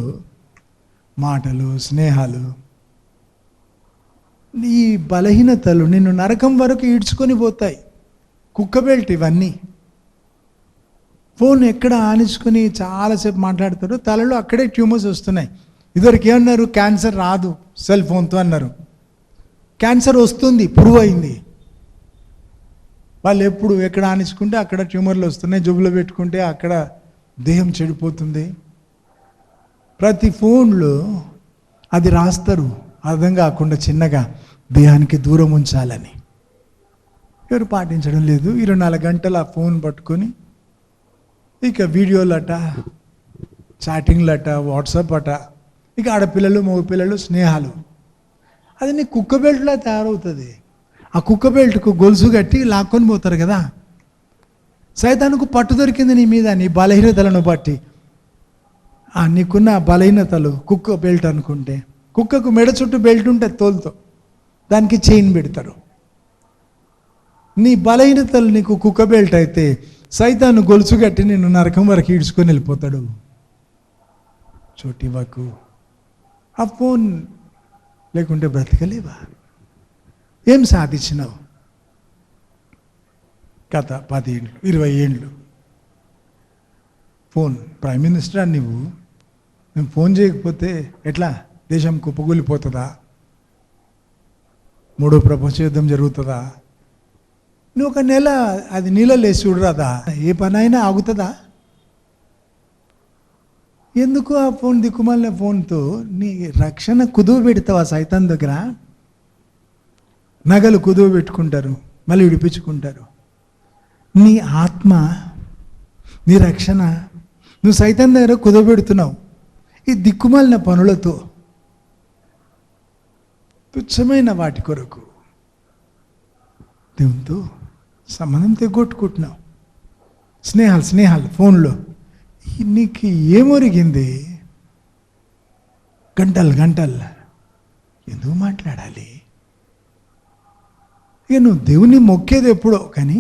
మాటలు, స్నేహాలు, ఈ బలహీనతలు నిన్ను నరకం వరకు ఈడ్చుకొని పోతాయి. కుక్కబెల్ట్ ఇవన్నీ. ఫోన్ ఎక్కడ ఆనించుకొని చాలాసేపు మాట్లాడతాడో తలలో అక్కడే ట్యూమర్స్ వస్తున్నాయి. ఇదివరకు ఏమన్నారు? క్యాన్సర్ రాదు సెల్ ఫోన్తో అన్నారు. క్యాన్సర్ వస్తుంది, ప్రూవ్ అయింది. వాళ్ళు ఎప్పుడు ఎక్కడ ఆనించుకుంటే అక్కడ ట్యూమర్లు వస్తున్నాయి, జబ్బులో పెట్టుకుంటే అక్కడ దేహం చెడిపోతుంది. ప్రతి ఫోన్లో అది రాస్తారు, అర్థం కాకుండా చిన్నగా దేహానికి దూరం ఉంచాలని. ఎవరు పాటించడం లేదు. 24 గంటలు ఆ ఫోన్ పట్టుకొని ఇక వీడియోలట, చాటింగ్లట, వాట్సాప్ అట, ఇక ఆడపిల్లలు మగపిల్లలు స్నేహాలు. అది నీ కుక్క బెల్ట్లా తయారవుతుంది. ఆ కుక్క బెల్ట్కు గొలుసు కట్టి లాక్కొని పోతారు కదా. సైతానికి పట్టు దొరికింది నీ మీద, నీ బలహీనతలను బట్టి. నీకున్న బలహీనతలు కుక్క బెల్ట్ అనుకుంటే, కుక్కకు మెడ చుట్టూ బెల్ట్ ఉంటుంది తోలుతో, దానికి చైన్ పెడతారు. నీ బలహీనతలు నీకు కుక్క బెల్ట్ అయితే సైతాను గొలుసు కట్టి నిన్ను నరకం వరకు ఈడ్చుకొని వెళ్ళిపోతాడు. చోటివ్వకు. ఆ ఫోన్ లేకుంటే బ్రతకలేవా? ఏం సాధించినావు? గత 10 ఏళ్ళు 20 ఏళ్ళు ఫోన్. ప్రైమ్ మినిస్టర్ నువ్వు, మేము ఫోన్ చేయకపోతే ఎట్లా? దేశం కుప్పగూలిపోతుందా? 3వ ప్రపంచ యుద్ధం జరుగుతుందా? నువ్వు 1 నెల అది నీళ్ళలో వేసి చూడరాదా? ఏ పనైనా ఆగుతుందా? ఎందుకు ఆ ఫోన్, దిక్కుమాలిన ఫోన్తో నీ రక్షణ కుదువ పెడతావా? సైతాన్ దగ్గర నగలు కుదువ పెట్టుకుంటారు, మళ్ళీ విడిపించుకుంటారు. నీ ఆత్మ, నీ రక్షణ నువ్వు సైతాన్ దగ్గర కుదువ పెడుతున్నావు ఈ దిక్కుమాలిన పనులతో, తుచ్చమైన వాటి కొరకు. దేవునితో సంబంధం తెగొట్టుకుంటున్నావు. స్నేహాలు ఫోన్లో. నీకు ఏమొరిగింది? గంటలు ఎందుకు మాట్లాడాలి? ఇక నువ్వు దేవుని మొక్కేది ఎప్పుడో, కానీ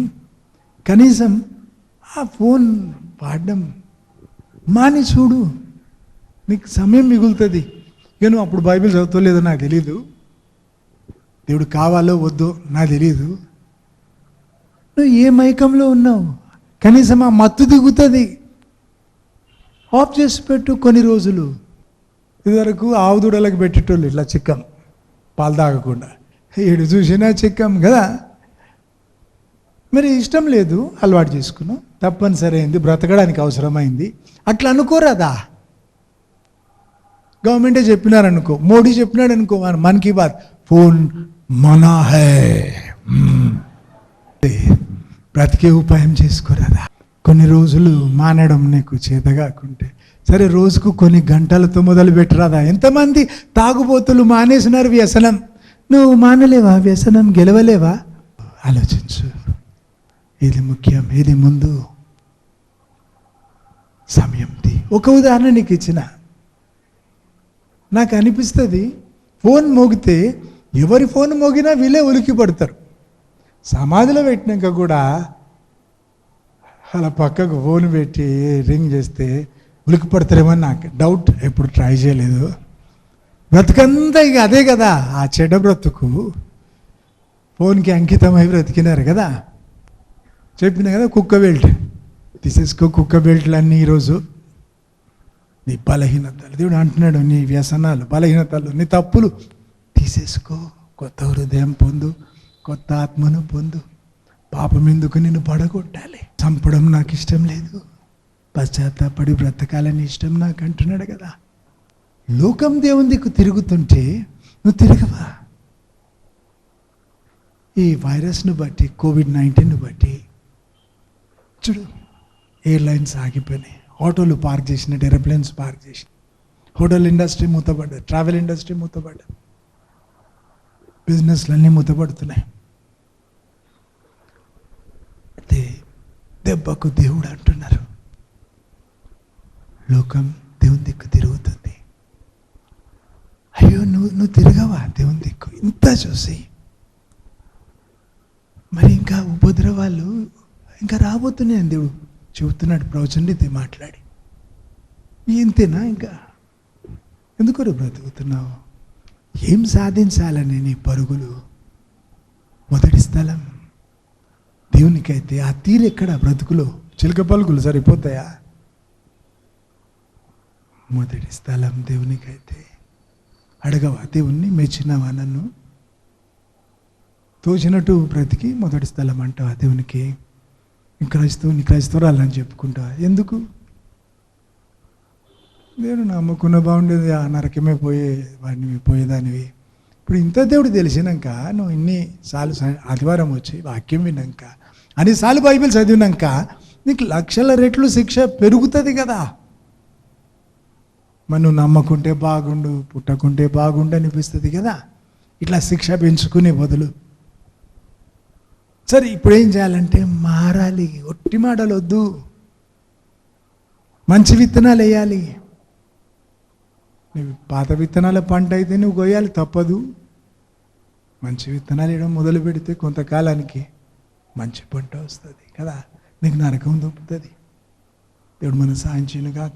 కనీసం ఆ ఫోన్ వాడడం మాని చూడు, నీకు సమయం మిగులుతుంది. ఇక నువ్వు అప్పుడు బైబిల్ చదువుతలేదో నాకు తెలీదు, దేవుడు కావాలో వద్దో నాకు తెలీదు, నువ్వు ఏ మైకంలో ఉన్నావు? కనీసం ఆ మత్తు దిగుతుంది. ఆఫ్ చేసి పెట్టు కొన్ని రోజులు. ఇదివరకు ఆవు దూడలకు పెట్టేటోళ్ళు ఇట్లా చిక్కం, పాలు తాగకుండా. ఏడు చూసినా చిక్కం కదా. మరి ఇష్టం లేదు, అలవాటు చేసుకున్నాం, తప్పనిసరి అయింది, బ్రతకడానికి అవసరమైంది. అట్లా అనుకోరాదా? గవర్నమెంటే చెప్పినారనుకో, మోడీ చెప్పినాడు అనుకో, మన్ కీ బాత్, ఫోన్ మనా హై, బ్రతికే ఉపాయం చేసుకోరాదా? కొన్ని రోజులు మానడం నీకు చేత కాకుంటే సరే, రోజుకు కొన్ని గంటలతో మొదలు పెట్టరాదా? ఎంతమంది తాగుబోతులు మానేసినారు వ్యసనం. నువ్వు మానలేవా? వ్యసనం గెలవలేవా? ఆలోచించు. ఏది ముఖ్యం, ఏది ముందు? సమయంది. ఒక ఉదాహరణ నీకు ఇచ్చిన. నాకు అనిపిస్తుంది, ఫోన్ మోగితే ఎవరి ఫోన్ మోగినా వీళ్ళే ఉలికి పడతారు. సమాధిలో పెట్టినాక కూడా అలా పక్కకు ఫోన్ పెట్టి రింగ్ చేస్తే ఉలికి పడతారేమో నాకు డౌట్. ఎప్పుడు ట్రై చేయలేదు. బ్రతుకంతా ఇక అదే కదా, ఆ చెడ్డ బ్రతుకు. ఫోన్కి అంకితమై బ్రతికినారు కదా. చెప్పిన కదా, కుక్క బెల్ట్ తీసేసుకో. కుక్క బెల్ట్లన్నీ ఈరోజు నీ బలహీనతలు, దేవుడు అంటున్నాడు, నీ వ్యసనాలు, బలహీనతలు, నీ తప్పులు తీసేసుకో. కొత్త హృదయం పొందు, కొత్త ఆత్మను పొందు. పాపం ఎందుకు నిన్ను పడగొట్టాలి? చంపడం నాకు ఇష్టం లేదు, పశ్చాత్తాపడి బ్రతకాలని ఇష్టం నాకు అంటున్నాడు కదా. లోకం దేవుని దిక్కు తిరుగుతుంటే నువ్వు తిరగవా? ఈ వైరస్ను బట్టి, కోవిడ్-19ను బట్టి చూడు, ఎయిర్లైన్స్ ఆగిపోయినాయి, ఆటోలు పార్క్ చేసినట్టు, ఏరోప్లేన్స్ పార్క్ చేసి, హోటల్ ఇండస్ట్రీ మూతపడ్డా, ట్రావెల్ ఇండస్ట్రీ మూతపడ్డా, బిజినెస్లన్నీ మూతపడుతున్నాయి. అయితే దెబ్బకు దేవుడు అంటున్నారు, లోకం దేవుని దిక్కు తిరుగుతుంది. అయ్యో, నువ్వు తిరగవా దేవుని దిక్కు? ఇంత చూసి మరి ఇంకా ఉపద్రవాలు ఇంకా రాబోతున్నాయని దేవుడు చెబుతున్నాడు. ప్రవచనరీతి మాట్లాడి, ఇంతేనా? ఇంకా ఎందుకు బ్రతుకుతున్నావు? ఏం సాధించాలని నీ పరుగులు? మొదటి స్థలం దేవునికైతే ఆ తీరు ఎక్కడ? బ్రతుకులో చిలక పలుకులు సరిపోతాయా? మొదటి స్థలం దేవునికైతే అడగవా దేవుణ్ణి? మెచ్చినవా నన్ను? తోచినట్టు బ్రతికి మొదటి స్థలం అంటావా దేవునికి? క్రైస్తవురాలని చెప్పుకుంటావా? ఎందుకు? దేవుడు నమ్ముకున్న బాగుండేది, ఆ నరకమే పోయేదానివి. ఇప్పుడు ఇంత దేవుడు తెలిసినాక, నువ్వు ఇన్నిసార్లు ఆదివారం వచ్చి వాక్యం విన్నాక, అన్నిసార్లు బైబిల్ చదివినాక నీకు లక్షల రెట్లు శిక్ష పెరుగుతుంది కదా. మరి నువ్వు నమ్మకుంటే బాగుండు, పుట్టకుంటే బాగుండు అనిపిస్తుంది కదా. ఇట్లా శిక్ష పెంచుకునే బదులు సరే, ఇప్పుడు ఏం చేయాలంటే మారాలి. ఒట్టి మాటలు వద్దు, మంచి విత్తనాలు వేయాలి. నువ్వు పాత విత్తనాల పంట అయితే నువ్వు కోయాలి, తప్పదు. మంచి విత్తనాలు వేయడం మొదలు పెడితే కొంతకాలానికి మంచి పంట వస్తుంది కదా. నీకు నరకం దొప్పుతుంది. దేవుడు మన సాయం చేయను గాక.